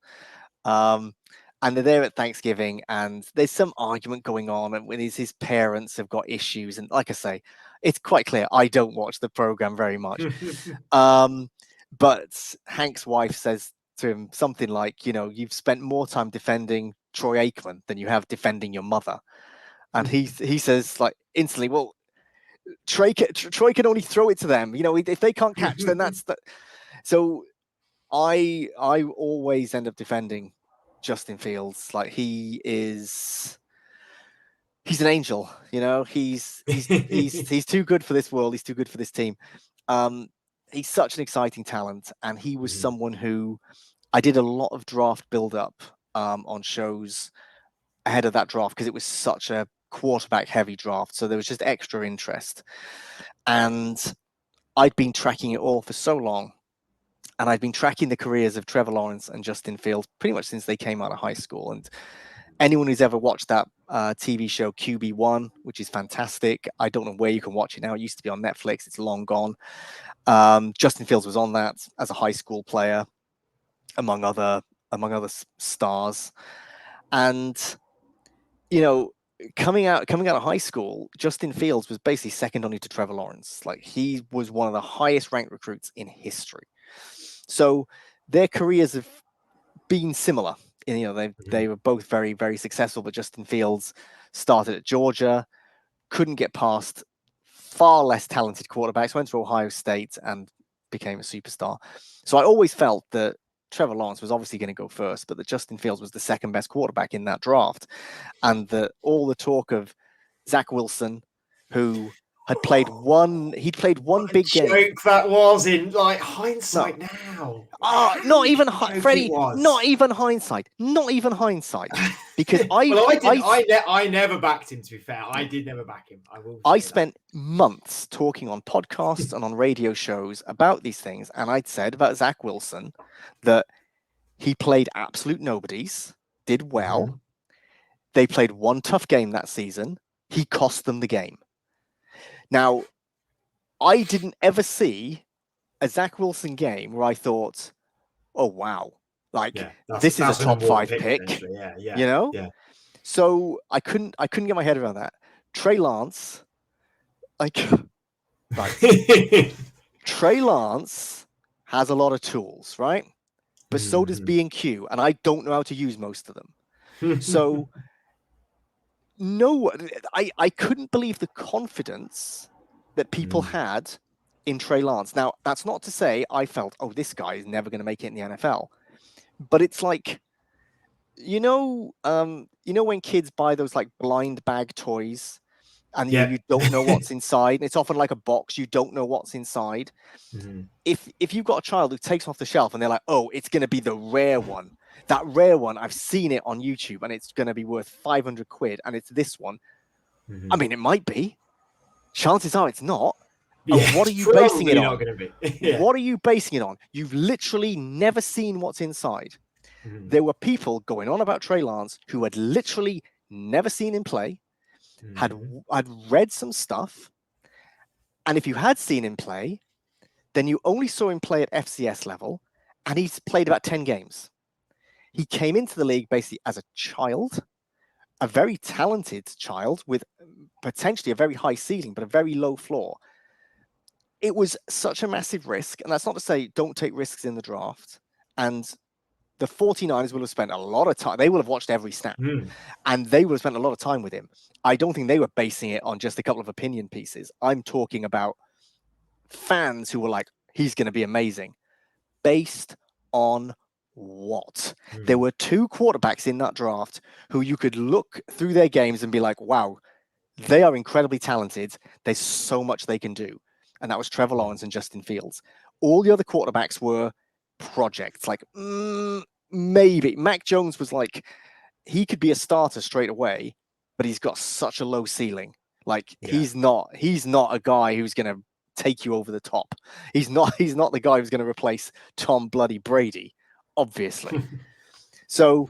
And they're there at Thanksgiving, and there's some argument going on, and with his parents have got issues. And like I say, it's quite clear I don't watch the program very much. But Hank's wife says to him something like, you know, you've spent more time defending Troy Aikman than you have defending your mother. And he says like instantly, well, Troy can only throw it to them. You know, if they can't catch, then that's the. So I always end up defending Justin Fields. Like he's an angel. You know, he's too good for this world. He's too good for this team. He's such an exciting talent, and he was someone who I did a lot of draft build up on shows ahead of that draft because it was such a quarterback heavy draft, so there was just extra interest, and I'd been tracking it all for so long, and I'd been tracking the careers of Trevor Lawrence and Justin Fields pretty much since they came out of high school. And anyone who's ever watched that TV show QB1, which is fantastic, I don't know where you can watch it now. It used to be on Netflix. It's long gone. Justin Fields was on that as a high school player, among other stars, and you know, coming out of high school, Justin Fields was basically second only to Trevor Lawrence. Like he was one of the highest ranked recruits in history. So their careers have been similar. And, you know, they were both very, very successful, but Justin Fields started at Georgia, couldn't get past far less talented quarterbacks, went to Ohio State and became a superstar. So I always felt that Trevor Lawrence was obviously going to go first, but that Justin Fields was the second best quarterback in that draft. And that all the talk of Zach Wilson, who had played one big game. Joke that was in like hindsight now. Not even Freddie. Not even hindsight. Because I never backed him. To be fair, I did never back him. I spent months talking on podcasts and on radio shows about these things, and I'd said about Zach Wilson that he played absolute nobodies, did well. They played one tough game that season. He cost them the game. Now, I didn't ever see a Zach Wilson game where I thought, oh, wow, like this is a top 5 pick, you know? Yeah. So I couldn't get my head around that. Trey Lance, Trey Lance has a lot of tools, right? but so does B&Q, and I don't know how to use most of them. So no, I couldn't believe the confidence that people had in Trey Lance. Now, that's not to say I felt, oh, this guy is never going to make it in the NFL. But it's like, you know when kids buy those like blind bag toys and you don't know what's inside. It's often like a box. You don't know what's inside. If you've got a child who takes off the shelf and they're like, oh, it's going to be the rare one. That rare one, I've seen it on YouTube and it's going to be worth 500 quid and it's this one. I mean, it might be. Chances are it's not. And what are you basing it on? What are you basing it on? You've literally never seen what's inside. There were people going on about Trey Lance who had literally never seen him play, had read some stuff. And if you had seen him play, then you only saw him play at FCS level, and he's played about 10 games. He came into the league basically as a child, a very talented child with potentially a very high ceiling, but a very low floor. It was such a massive risk. And that's not to say don't take risks in the draft. And the 49ers will have spent a lot of time. They will have watched every snap and they will have spent a lot of time with him. I don't think they were basing it on just a couple of opinion pieces. I'm talking about fans who were like, he's going to be amazing. Based on what? There were two quarterbacks in that draft who you could look through their games and be like, wow, they are incredibly talented. There's so much they can do. And that was Trevor Lawrence and Justin Fields. All the other quarterbacks were projects. Like, maybe. Mac Jones was like, he could be a starter straight away, but he's got such a low ceiling. Like, he's not a guy who's going to take you over the top. He's not the guy who's going to replace Tom Bloody Brady, obviously. So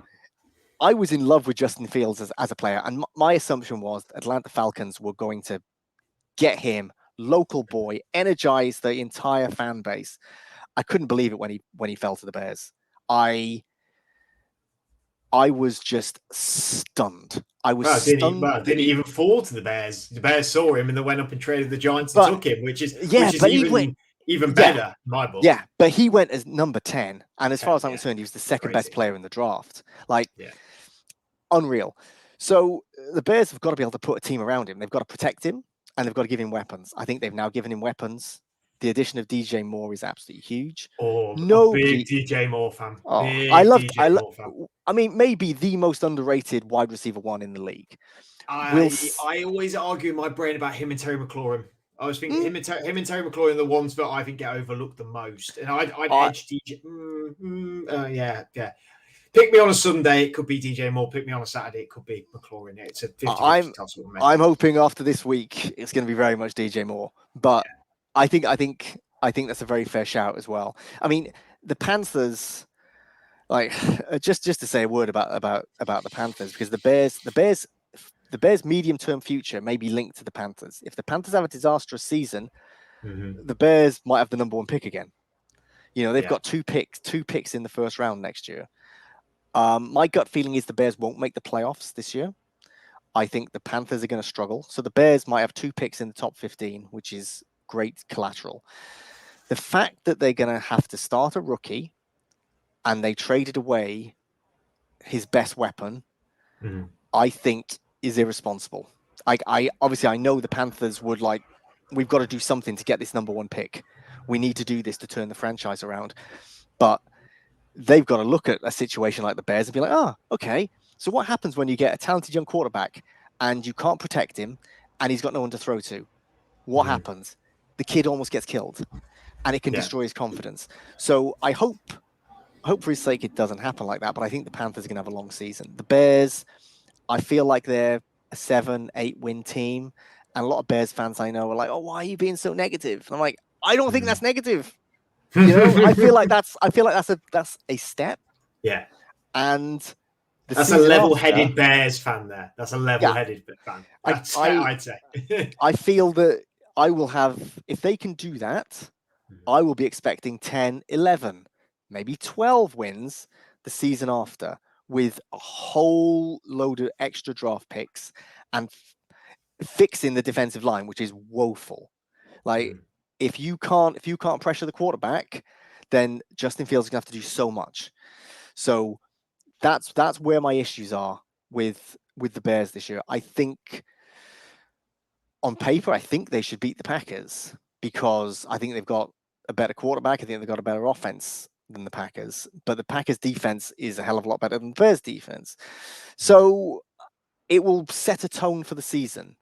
I was in love with Justin Fields as a player, and my assumption was Atlanta Falcons were going to get him, local boy, energize the entire fan base. I couldn't believe it when he fell to the Bears. I was just stunned. I was stunned. Didn't even fall to the Bears. The Bears saw him and they went up and traded the Giants and took him, which is even better in my book. Yeah, but he went as number 10. And as far as I'm concerned, he was the second best player in the draft. Like, unreal. So the Bears have got to be able to put a team around him. They've got to protect him and they've got to give him weapons. I think they've now given him weapons. The addition of DJ Moore is absolutely huge. Big DJ Moore fan. I mean, maybe the most underrated wide receiver one in the league. I always argue in my brain about him and Terry McLaurin. I was thinking him and Terry McLaurin are the ones that I think get overlooked the most. And I'd edge DJ. Yeah. Pick me on a Sunday, it could be DJ Moore. Pick me on a Saturday, it could be McLaurin. It's a 50-50 toss. I'm hoping after this week it's going to be very much DJ Moore, but I think that's a very fair shout as well. I mean, the Panthers, like, just to say a word about the Panthers, because the Bears' medium-term future may be linked to the Panthers. If the Panthers have a disastrous season, the Bears might have the number one pick again. You know, they've got two picks in the first round next year. My gut feeling is the Bears won't make the playoffs this year. I think the Panthers are going to struggle. So the Bears might have 2 picks in the top 15, which is great collateral. The fact that they're going to have to start a rookie and they traded away his best weapon, I think is irresponsible. I obviously know the Panthers would like, we've got to do something to get this number one pick. We need to do this to turn the franchise around. But they've got to look at a situation like the Bears and be like, oh, okay. So what happens when you get a talented young quarterback and you can't protect him and he's got no one to throw to? What happens? The kid almost gets killed and it can destroy his confidence. So I hope for his sake it doesn't happen like that, but I think the Panthers are going to have a long season. The Bears, I feel like they're a 7-8 win team, and a lot of Bears fans I know are like, oh, why are you being so negative? And I'm like, I don't think that's negative. You know, I feel like that's a step. Yeah. And that's a level-headed Bears fan there. That's a level-headed fan. I'd say. I feel that I will have, if they can do that, I will be expecting 10, 11, maybe 12 wins the season after, with a whole load of extra draft picks and fixing the defensive line, which is woeful. Like, if you can't pressure the quarterback, then Justin Fields is going to have to do so much. So that's where my issues are with the Bears this year. I think on paper, I think they should beat the Packers because I think they've got a better quarterback. I think they've got a better offense than the Packers, but the Packers defense is a hell of a lot better than the Bears defense. So it will set a tone for the season.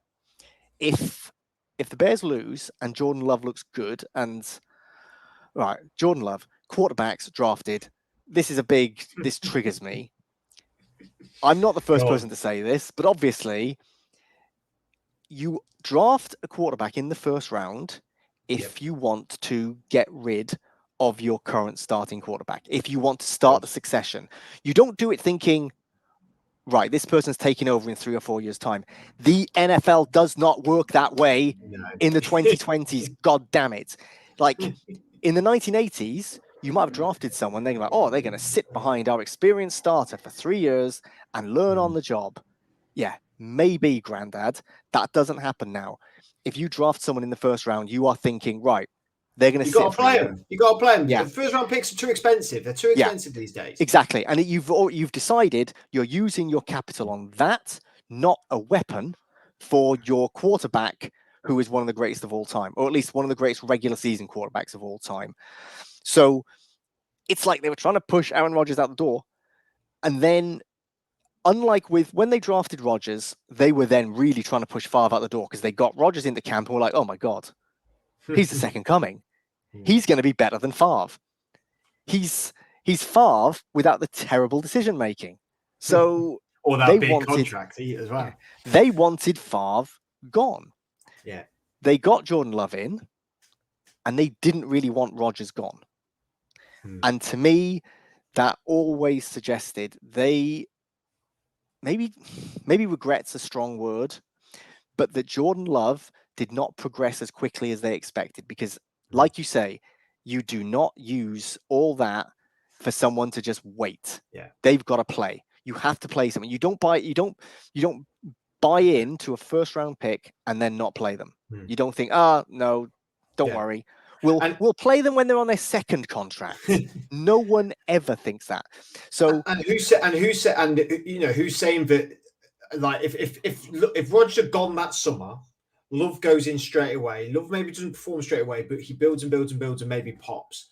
If the Bears lose and Jordan Love looks good, and right, Jordan Love, quarterbacks drafted. This triggers me. I'm not the first person to say this, but obviously you draft a quarterback in the first round if you want to get rid of your current starting quarterback. If you want to start the succession, you don't do it thinking, right, this person's taking over in 3 or 4 years' time. The NFL does not work that way in the 2020s. God damn it. Like in the 1980s, you might have drafted someone, then you're like, oh, they're going to sit behind our experienced starter for 3 years and learn on the job. Yeah, maybe, granddad. That doesn't happen now. If you draft someone in the first round, you are thinking, right, they're going to sit for a year. You got to play them. Yeah. The first round picks are too expensive. They're too expensive these days. Exactly. And you've decided you're using your capital on that, not a weapon for your quarterback, who is one of the greatest of all time, or at least one of the greatest regular season quarterbacks of all time. So it's like they were trying to push Aaron Rodgers out the door. And then, unlike with when they drafted Rodgers, they were then really trying to push Favre out the door because they got Rodgers into camp and were like, oh my God, he's the second coming. He's going to be better than Favre. He's Favre without the terrible decision making. So or that big contract as well. They wanted Favre gone. Yeah. They got Jordan Love in, and they didn't really want Rodgers gone. And to me, that always suggested they maybe regret's a strong word, but that Jordan Love did not progress as quickly as they expected because, like you say, you do not use all that for someone to just wait. Yeah. They've got to play. You have to play something. You don't buy into a first round pick and then not play them. You don't think, no, don't worry. We'll play them when they're on their second contract. No one ever thinks that. So who's saying that, like, if Rodgers had gone that summer, Love goes in straight away. Love maybe doesn't perform straight away, but he builds and maybe pops.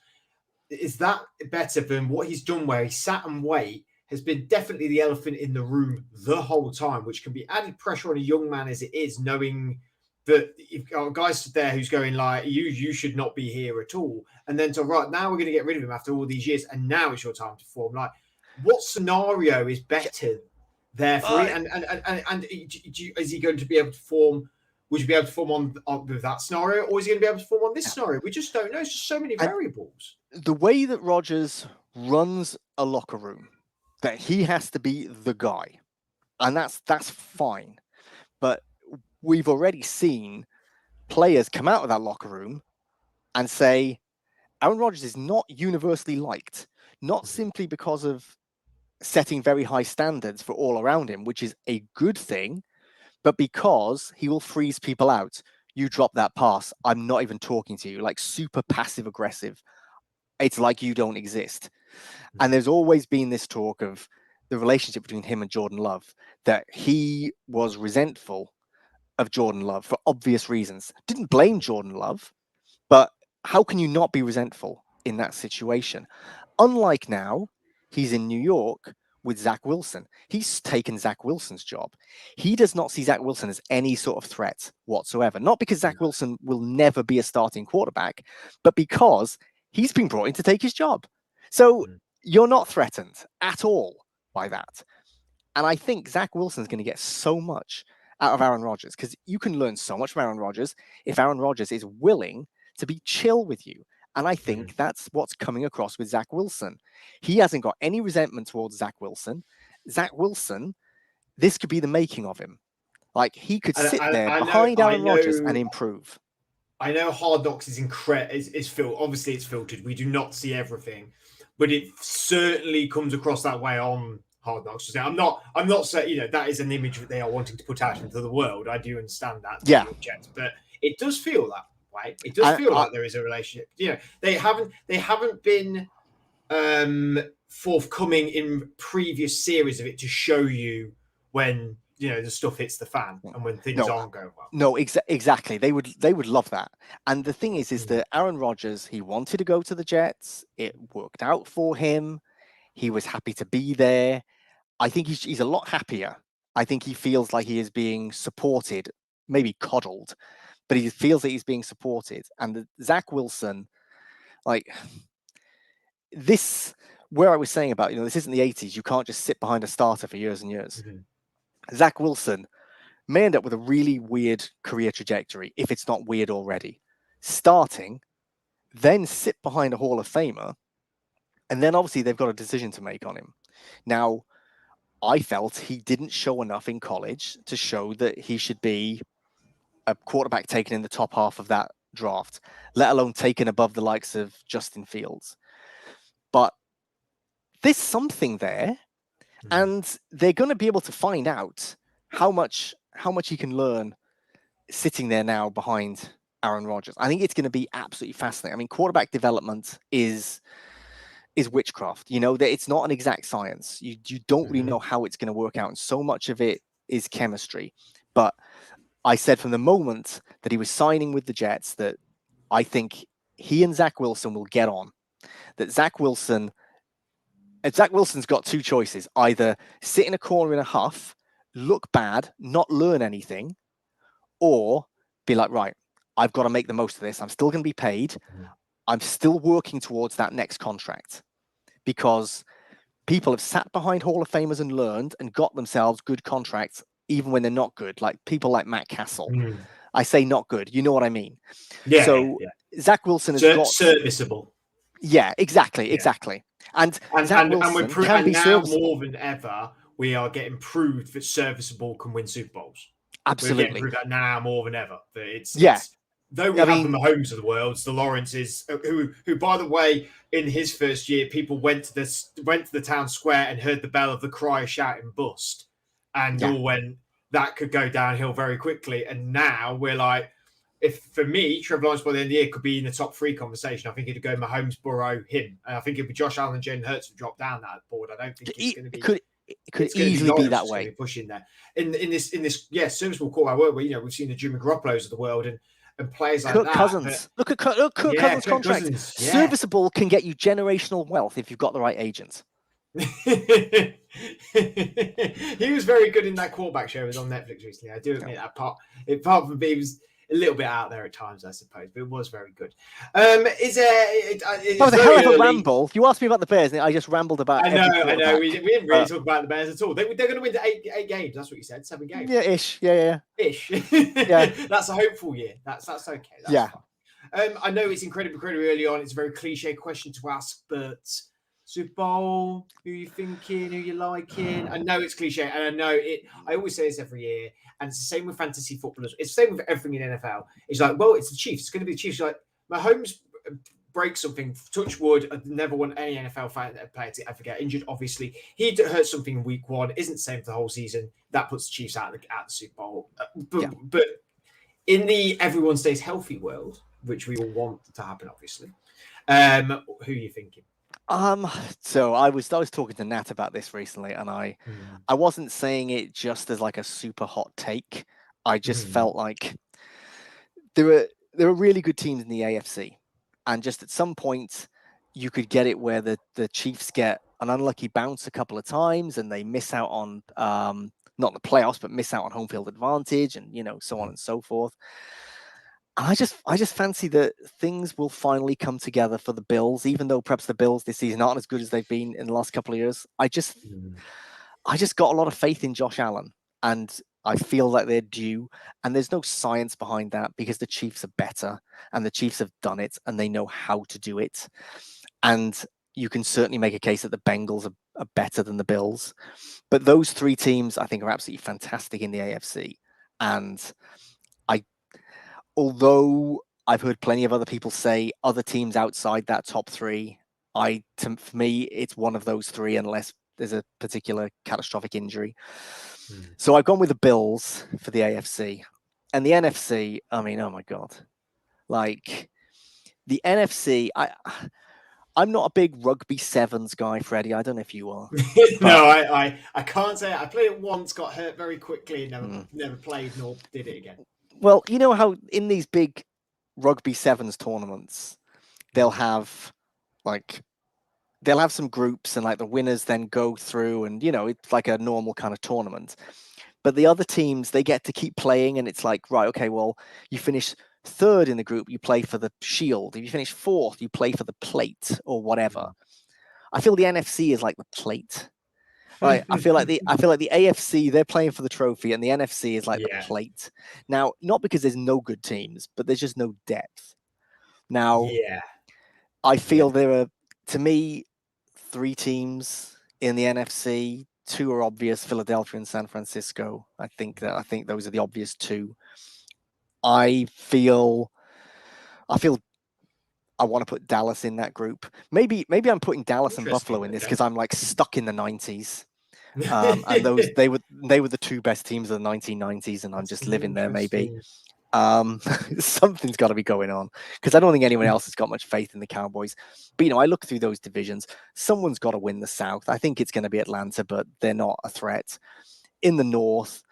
Is that better than what he's done where he sat and wait has been definitely the elephant in the room the whole time, which can be added pressure on a young man as it is, knowing that you've got a guy stood there who's going like, you should not be here at all. And then to right now we're going to get rid of him after all these years. And now it's your time to perform. Like, what scenario is better there for him? And is he going to be able to perform? Would you be able to perform on with that scenario, or is he going to be able to perform on this scenario? We just don't know. It's just so many variables. The way that Rodgers runs a locker room, that he has to be the guy, and that's fine. But we've already seen players come out of that locker room and say, Aaron Rodgers is not universally liked, not simply because of setting very high standards for all around him, which is a good thing, but because he will freeze people out. You drop that pass, I'm not even talking to you, like super passive aggressive. It's like you don't exist. And there's always been this talk of the relationship between him and Jordan Love, that he was resentful of Jordan Love for obvious reasons. Didn't blame Jordan Love, but how can you not be resentful in that situation? Unlike now, he's in New York with Zach Wilson. He's taken Zach Wilson's job. He does not see Zach Wilson as any sort of threat whatsoever. Not because Zach Wilson will never be a starting quarterback, but because he's been brought in to take his job. So you're not threatened at all by that. And I think Zach Wilson's going to get so much out of Aaron Rodgers, because you can learn so much from Aaron Rodgers if Aaron Rodgers is willing to be chill with you. And I think that's what's coming across with Zach Wilson. He hasn't got any resentment towards Zach Wilson. Zach Wilson, this could be the making of him. Like, he could sit there behind Aaron Rodgers and improve. I know Hard Knocks is obviously it's filtered. We do not see everything, but it certainly comes across that way on Hard Knocks. I'm not saying that is an image that they are wanting to put out into the world. I do understand that. Yeah. But it does feel that way. It does feel like there is a relationship. They haven't been forthcoming in previous series of it to show you when the stuff hits the fan and when things aren't going well. No, exactly. They would love that. And the thing is that Aaron Rodgers, he wanted to go to the Jets. It worked out for him. He was happy to be there. I think he's a lot happier. I think he feels like he is being supported, maybe coddled, but he feels that he's being supported. And Zach Wilson, like this, where I was saying about, this isn't the 80s. You can't just sit behind a starter for years and years. Zach Wilson may end up with a really weird career trajectory if it's not weird already. Starting, then sit behind a Hall of Famer, and then obviously they've got a decision to make on him. Now, I felt he didn't show enough in college to show that he should be a quarterback taken in the top half of that draft, let alone taken above the likes of Justin Fields. But there's something there, and they're going to be able to find out how much he can learn sitting there now behind Aaron Rodgers. I think it's going to be absolutely fascinating. I mean, quarterback development is witchcraft. That it's not an exact science. You don't really know how it's going to work out, and so much of it is chemistry. But I said from the moment that he was signing with the Jets that I think he and Zach Wilson will get on. That Zach Wilson's got two choices: either sit in a corner in a huff, look bad, not learn anything, or be like, right, I've got to make the most of this. I'm still going to be paid. I'm still working towards that next contract, because people have sat behind Hall of Famers and learned and got themselves good contracts, even when they're not good. Like people like Matt Castle. I say not good. You know what I mean? Yeah. So Zach Wilson has got serviceable. Yeah, exactly. And Zach Wilson can be serviceable. More than ever, we are getting proved that serviceable can win Super Bowls. Absolutely. We're getting proved that now more than ever. It's though we have the Mahomes of the world, the Lawrences, who, by the way, in his first year, people went to the town square and heard the bell of the crier shouting "bust," and all went, that could go downhill very quickly. And now we're like, if for me, Trevor Lawrence by the end of the year could be in the top 3 conversation. I think it'd go Mahomes, Burrow, him, and I think it'd be Josh Allen and Jalen Hurts would drop down that board. I don't think it's going to be. It could easily be that way. Pushing there in this serviceable quarterback world where we've seen the Jimmy Garoppolos of the world and players like Kirk that. Cousins. Look at Kirk Cousins' contract. Serviceable can get you generational wealth if you've got the right agent. He was very good in that quarterback show. It was on Netflix recently. I do admit that part. Apart from being a little bit out there at times, I suppose, but it was very good. That was a hell of a ramble. You asked me about the Bears, and I just rambled about. I know. We didn't really talk about the Bears at all. They're going to win 8 games. That's what you said. 7 games. Yeah, ish. Yeah. Ish. Yeah. That's a hopeful year. That's okay. That's fine. I know it's incredibly early on. It's a very cliche question to ask, but Super Bowl, who you thinking, who you liking? I know it's cliche, and I know it. I always say this every year, and it's the same with fantasy footballers. It's the same with everything in NFL. It's like, well, it's the Chiefs. It's going to be the Chiefs. Like Mahomes breaks something. Touch wood. I've never want any NFL player to ever get injured. Obviously, he hurt something in week 1. Isn't the same for the whole season. That puts the Chiefs out of the Super Bowl. But in the everyone stays healthy world, which we all want to happen, obviously, who are you thinking? So I was talking to Nat about this recently, and I wasn't saying it just as like a super hot take. I just felt like there are really good teams in the AFC, and just at some point you could get it where the Chiefs get an unlucky bounce a couple of times and they miss out on not the playoffs, but miss out on home field advantage, and so on and so forth. And I just fancy that things will finally come together for the Bills, even though perhaps the Bills this season aren't as good as they've been in the last couple of years. I just got a lot of faith in Josh Allen, and I feel like they're due. And there's no science behind that because the Chiefs are better, and the Chiefs have done it, and they know how to do it. And you can certainly make a case that the Bengals are better than the Bills. But those 3 teams, I think, are absolutely fantastic in the AFC. And although I've heard plenty of other people say other teams outside that top 3, for me, it's one of those 3 unless there's a particular catastrophic injury. So I've gone with the Bills for the AFC. And the NFC, I mean, oh my God. Like the NFC, I'm not a big rugby sevens guy, Freddie. I don't know if you are. No, I can't say it. I played it once, got hurt very quickly, and never played nor did it again. Well, you know how in these big rugby sevens tournaments, they'll have some groups and like the winners then go through and it's like a normal kind of tournament. But the other teams, they get to keep playing and it's like, right, okay, well, you finish third in the group, you play for the shield. If you finish fourth, you play for the plate or whatever. I feel the NFC is like the plate. Right. I feel like the AFC, they're playing for the trophy and the NFC is like the plate. Now, not because there's no good teams, but there's just no depth. Now, I feel there are, to me, 3 teams in the NFC. 2 are obvious: Philadelphia and San Francisco. I think those are the obvious 2. I feel I want to put Dallas in that group. Maybe I'm putting Dallas and Buffalo in this because I'm like stuck in the 90s. And those they were the 2 best teams of the 1990s, and I'm just living there. Maybe something's got to be going on because I don't think anyone else has got much faith in the Cowboys. But I look through those divisions. Someone's got to win the South. I think it's going to be Atlanta, but they're not a threat. In the North,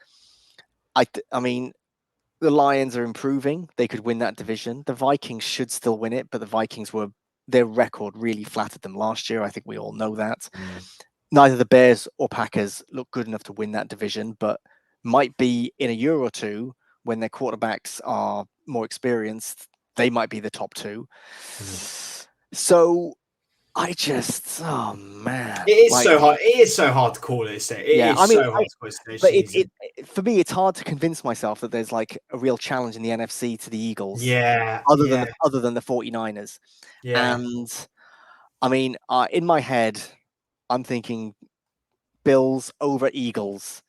I mean, the Lions are improving. They could win that division. The Vikings should still win it, but the Vikings their record really flattered them last year. I think we all know that. Neither the Bears or Packers look good enough to win that division, but might be in a year or 2 when their quarterbacks are more experienced, they might be the top 2. So oh man, it is so hard. It is so hard to call it. So hard to call it. But for me, it's hard to convince myself that there's like a real challenge in the NFC to the Eagles. Yeah. Other than the 49ers. Yeah. And I mean, in my head, I'm thinking Bills over Eagles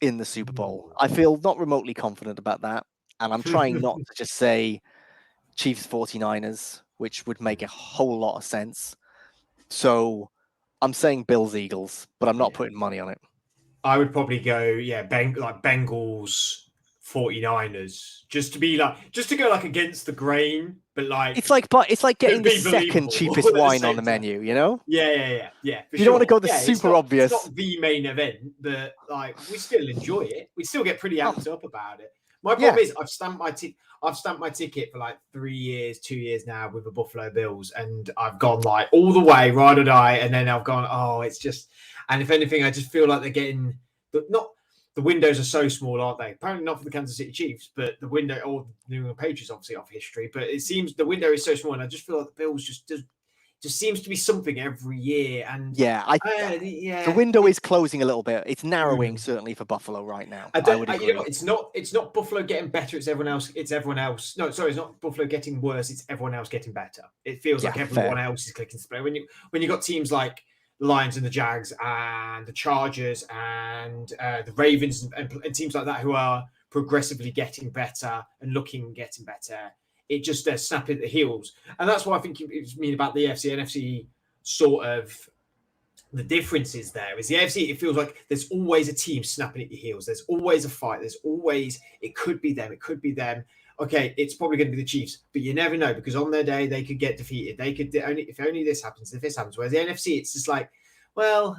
in the Super Bowl. I feel not remotely confident about that. And I'm trying not to just say Chiefs 49ers, which would make a whole lot of sense. So I'm saying Bills Eagles, but I'm not putting money on it. I would probably go, Bengals 49ers, just to go like against the grain, but like it's like getting the second cheapest wine on the menu, Yeah. You don't want to go the super obvious. It's not the main event, but like we still enjoy it. We still get pretty amped up about it. My problem is I've stamped my ticket for like 3 years, 2 years now with the Buffalo Bills, and I've gone like all the way, ride or die, and then I've gone, oh, it's just. And if anything, I just feel like they're getting the windows are so small, aren't they? Apparently not for the Kansas City Chiefs, but the window, or the New England Patriots, obviously off history. But it seems the window is so small, and I just feel like the Bills just seems to be something every year. And the window is closing a little bit. It's narrowing certainly for Buffalo right now. I would agree. It's not Buffalo getting better. It's everyone else. No, sorry, it's not Buffalo getting worse. It's everyone else getting better. It feels like everyone else is clicking spray. When you got teams like the Lions and the Jags and the Chargers and the Ravens and teams like that who are progressively getting better and getting better. It just snapping at the heels. And that's why I think it's mean about the AFC. NFC sort of the difference is there is the AFC, it feels like there's always a team snapping at your heels. There's always a fight. There's always, it could be them. It could be them. Okay, it's probably going to be the Chiefs, but you never know because on their day they could get defeated. They could if only this happens, if this happens. Whereas the NFC, it's just like, well,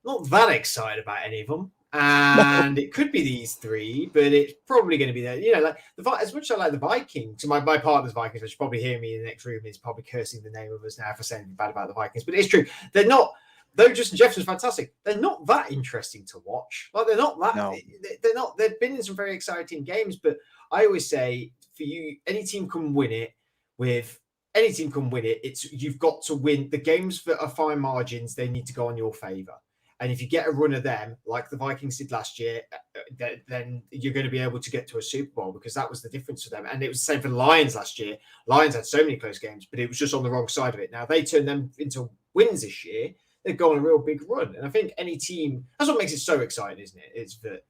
not that excited about any of them, and it could be these 3, but it's probably going to be there. Like as much as I like the Vikings, so my partner's Vikings, which probably hear me in the next room, is probably cursing the name of us now for saying bad about the Vikings, but it's true. They're not. Though Justin Jefferson's fantastic, they're not that interesting to watch. Like they're not that. No. They're not. They've been in some very exciting games, but I always say for you, any team can win it. It's you've got to win the games that are fine margins. They need to go on your favor. And if you get a run of them, like the Vikings did last year, then you're going to be able to get to a Super Bowl because that was the difference for them. And it was the same for the Lions last year. Lions had so many close games, but it was just on the wrong side of it. Now they turned them into wins this year. They've gone a real big run. And I think any team, that's what makes it so exciting, isn't it? It's that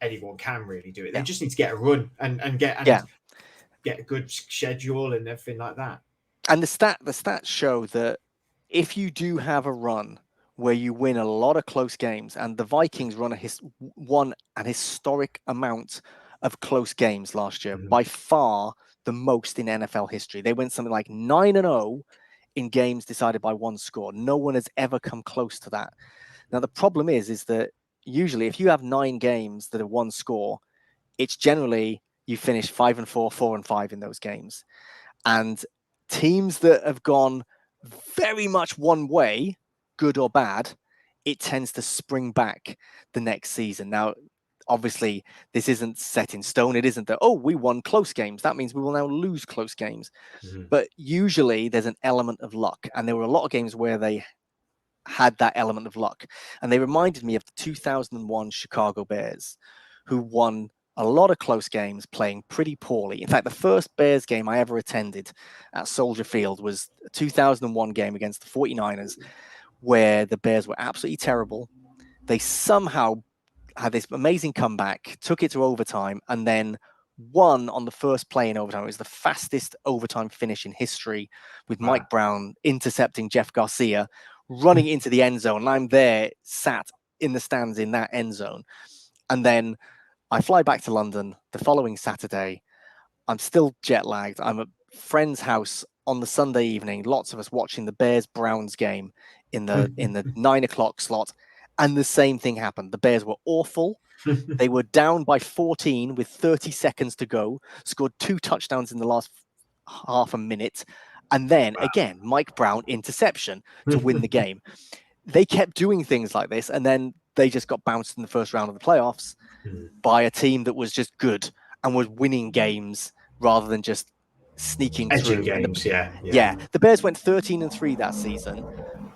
anyone can really do it. They just need to get a run and get a good schedule and everything like that. And the stats show that if you do have a run where you win a lot of close games, and the Vikings won an historic amount of close games last year, by far the most in NFL history. They went something like 9-0 in games decided by one score. No one has ever come close to that. Now, the problem is that usually if you have 9 games that are one score, it's generally you finish 5-4, 4-5 in those games. And teams that have gone very much one way, good or bad, it tends to spring back the next season. Now, obviously, this isn't set in stone. It isn't that, oh, we won close games. That means we will now lose close games. Mhm. But usually there's an element of luck. And there were a lot of games where they had that element of luck. And they reminded me of the 2001 Chicago Bears, who won a lot of close games playing pretty poorly. In fact, the first Bears game I ever attended at Soldier Field was a 2001 game against the 49ers, where the Bears were absolutely terrible. They somehow had this amazing comeback, took it to overtime, and then won on the first play in overtime. It was the fastest overtime finish in history, with Wow. Mike Brown intercepting Jeff Garcia, running into the end zone. And I'm there, sat in the stands in that end zone. And then I fly back to London the following Saturday. I'm still jet lagged. I'm at a friend's house on the Sunday evening. Lots of us watching the Bears Browns game in the 9 o'clock slot, and the same thing happened. The Bears were awful. They were down by 14 with 30 seconds to go. Scored 2 touchdowns in the last half a minute, and then again Mike Brown interception to win the game. They kept doing things like this, and then they just got bounced in the first round of the playoffs by a team that was just good and was winning games rather than just sneaking Edging through. And games, yeah. the Bears went 13-3 that season,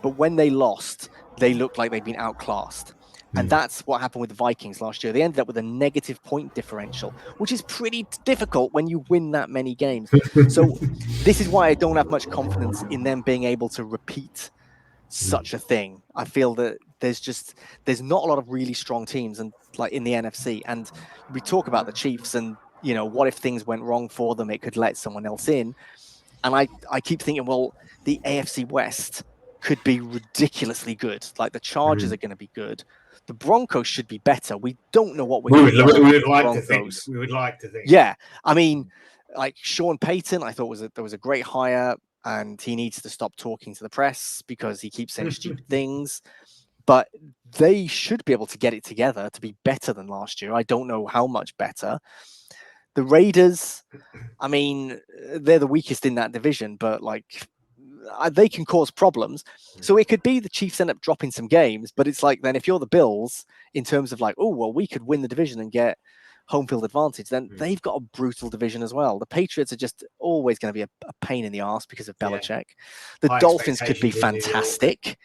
but when they lost, they looked like they'd been outclassed. And that's what happened with the Vikings last year. They ended up with a negative point differential, which is pretty difficult when you win that many games. So this is why I don't have much confidence in them being able to repeat such a thing. I feel that there's not a lot of really strong teams and like in the NFC. And we talk about the Chiefs and what if things went wrong for them, it could let someone else in. And I keep thinking, well, the AFC West could be ridiculously good. Like the Chargers are going to be good. The Broncos should be better. We don't know what we're going to get We would the like Broncos. to think. We would like to think. Yeah, I mean, like Sean Payton, I thought was a great hire, and he needs to stop talking to the press because he keeps saying stupid things. But they should be able to get it together to be better than last year. I don't know how much better. The Raiders, I mean, they're the weakest in that division, but like they can cause problems. So it could be the Chiefs end up dropping some games, but it's like then if you're the Bills, in terms of like, oh, well, we could win the division and get home field advantage, then they've got a brutal division as well. The Patriots are just always going to be a pain in the arse because of Belichick. The High Dolphins could be expectations in New York. fantastic.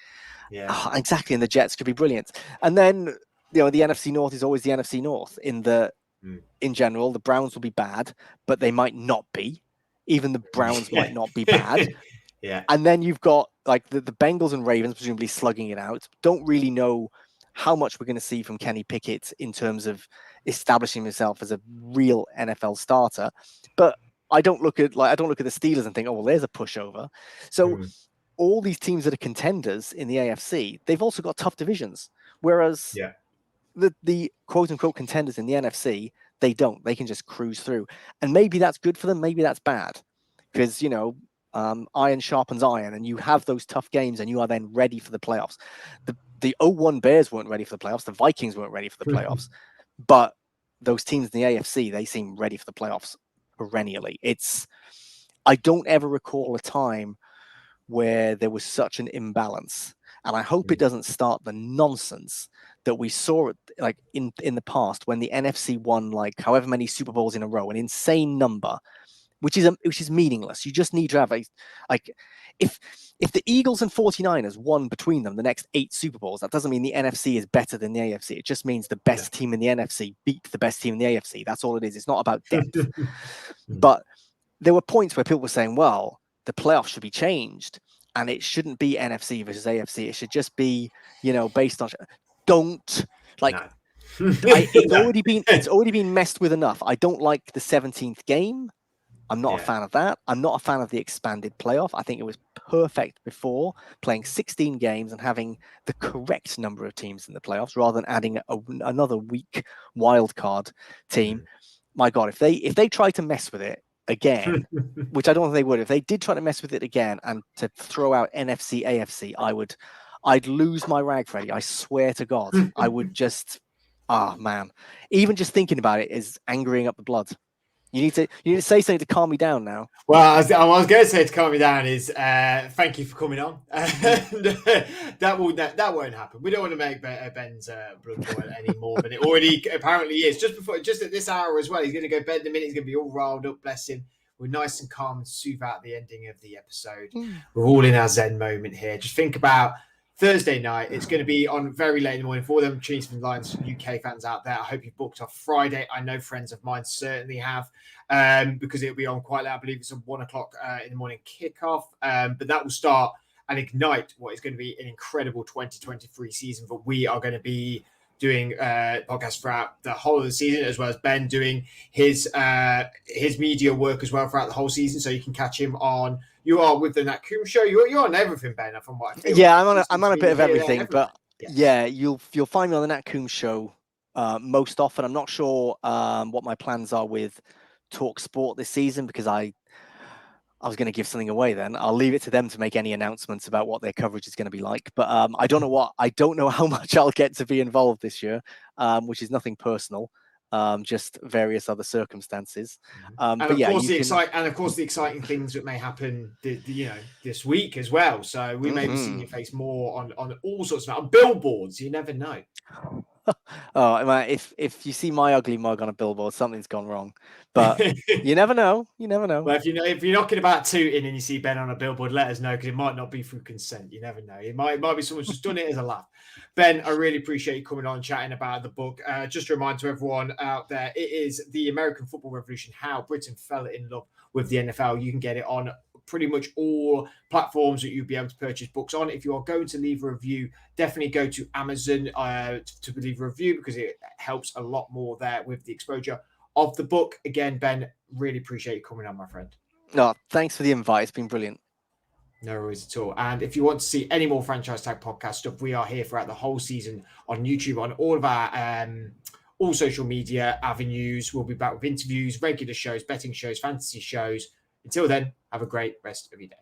Yeah. Exactly. And the Jets could be brilliant. And then, the NFC North is always the NFC North in general. The Browns will be bad, but they might not be. Even the Browns might not be bad. Yeah. And then you've got like the Bengals and Ravens presumably slugging it out. Don't really know how much we're going to see from Kenny Pickett in terms of establishing himself as a real NFL starter. But I don't look at the Steelers and think, oh, well, there's a pushover. So all these teams that are contenders in the AFC, they've also got tough divisions. Whereas the quote unquote contenders in the NFC, they don't. They can just cruise through. And maybe that's good for them. Maybe that's bad. Because, iron sharpens iron, and you have those tough games, and you are then ready for the playoffs. The 0-1 Bears weren't ready for the playoffs. The Vikings weren't ready for the playoffs. But those teams in the AFC, they seem ready for the playoffs perennially. I don't ever recall a time where there was such an imbalance. And I hope it doesn't start the nonsense that we saw like in the past when the NFC won like however many Super Bowls in a row, an insane number, which is meaningless. You just need to have if the Eagles and 49ers won between them the next 8 Super Bowls, that doesn't mean the NFC is better than the AFC. It just means the best team in the NFC beat the best team in the AFC. That's all it is. It's not about depth. But there were points where people were saying, well, the playoffs should be changed and it shouldn't be NFC versus AFC. It should just be, based on it's already been messed with enough. I don't like the 17th game. I'm not a fan of that. I'm not a fan of the expanded playoff. I think it was perfect before, playing 16 games and having the correct number of teams in the playoffs rather than adding another weak wild card team. My God, if they try to mess with it, again, which I don't think they would, if they did try to mess with it again and to throw out NFC, AFC, I'd lose my rag, Freddie. I swear to God, I would just, man, even just thinking about it is angering up the blood. You need to say something to calm me down now. Well, I was going to say to calm me down is thank you for coming on. That won't happen. We don't want to make Ben's blood boil any more than it already apparently is. Just at this hour as well, he's going to go to bed in a minute. He's going to be all riled up. Bless him. We're nice and calm and soothe out the ending of the episode. We're all in our Zen moment here. Just think about Thursday night. It's going to be on very late in the morning for them Chiefs and Lions UK fans out there. I hope you've booked off Friday. I know friends of mine certainly have, because it'll be on quite late. I believe it's a 1 o'clock in the morning kickoff. But that will start and ignite what is going to be an incredible 2023 season. But we are going to be doing podcasts throughout the whole of the season, as well as Ben doing his media work as well throughout the whole season. So you can catch him on. You are with the Nat Coombs show. You're on everything, Ben. From what I feel. Yeah, I'm on a bit of everything, but yeah, you'll find me on the Nat Coombs show most often. I'm not sure what my plans are with Talk Sport this season, because I was going to give something away. Then I'll leave it to them to make any announcements about what their coverage is going to be like. But I don't know how much I'll get to be involved this year, which is nothing personal. Just various other circumstances. But yeah, of course the exciting things that may happen, this week as well. So we may be seeing your face more on all sorts of on billboards. You never know. If you see my ugly mug on a billboard, something's gone wrong. But you never know. Well, if you're knocking about tooting and you see Ben on a billboard, let us know, because it might not be through consent. You never know. It might be someone's just done it as a laugh. Ben, I really appreciate you coming on and chatting about the book. Just a reminder to everyone out there, it is The American Football Revolution: How Britain Fell in Love with the NFL. You can get it on pretty much all platforms that you'll be able to purchase books on. If you are going to leave a review, definitely go to Amazon to leave a review, because it helps a lot more there with the exposure of the book. Again, Ben, really appreciate you coming on, my friend. No, thanks for the invite. It's been brilliant. No worries at all. And if you want to see any more Franchise Tag podcast stuff, we are here throughout the whole season on YouTube, on all of our all social media avenues. We'll be back with interviews, regular shows, betting shows, fantasy shows. Until then, have a great rest of your day.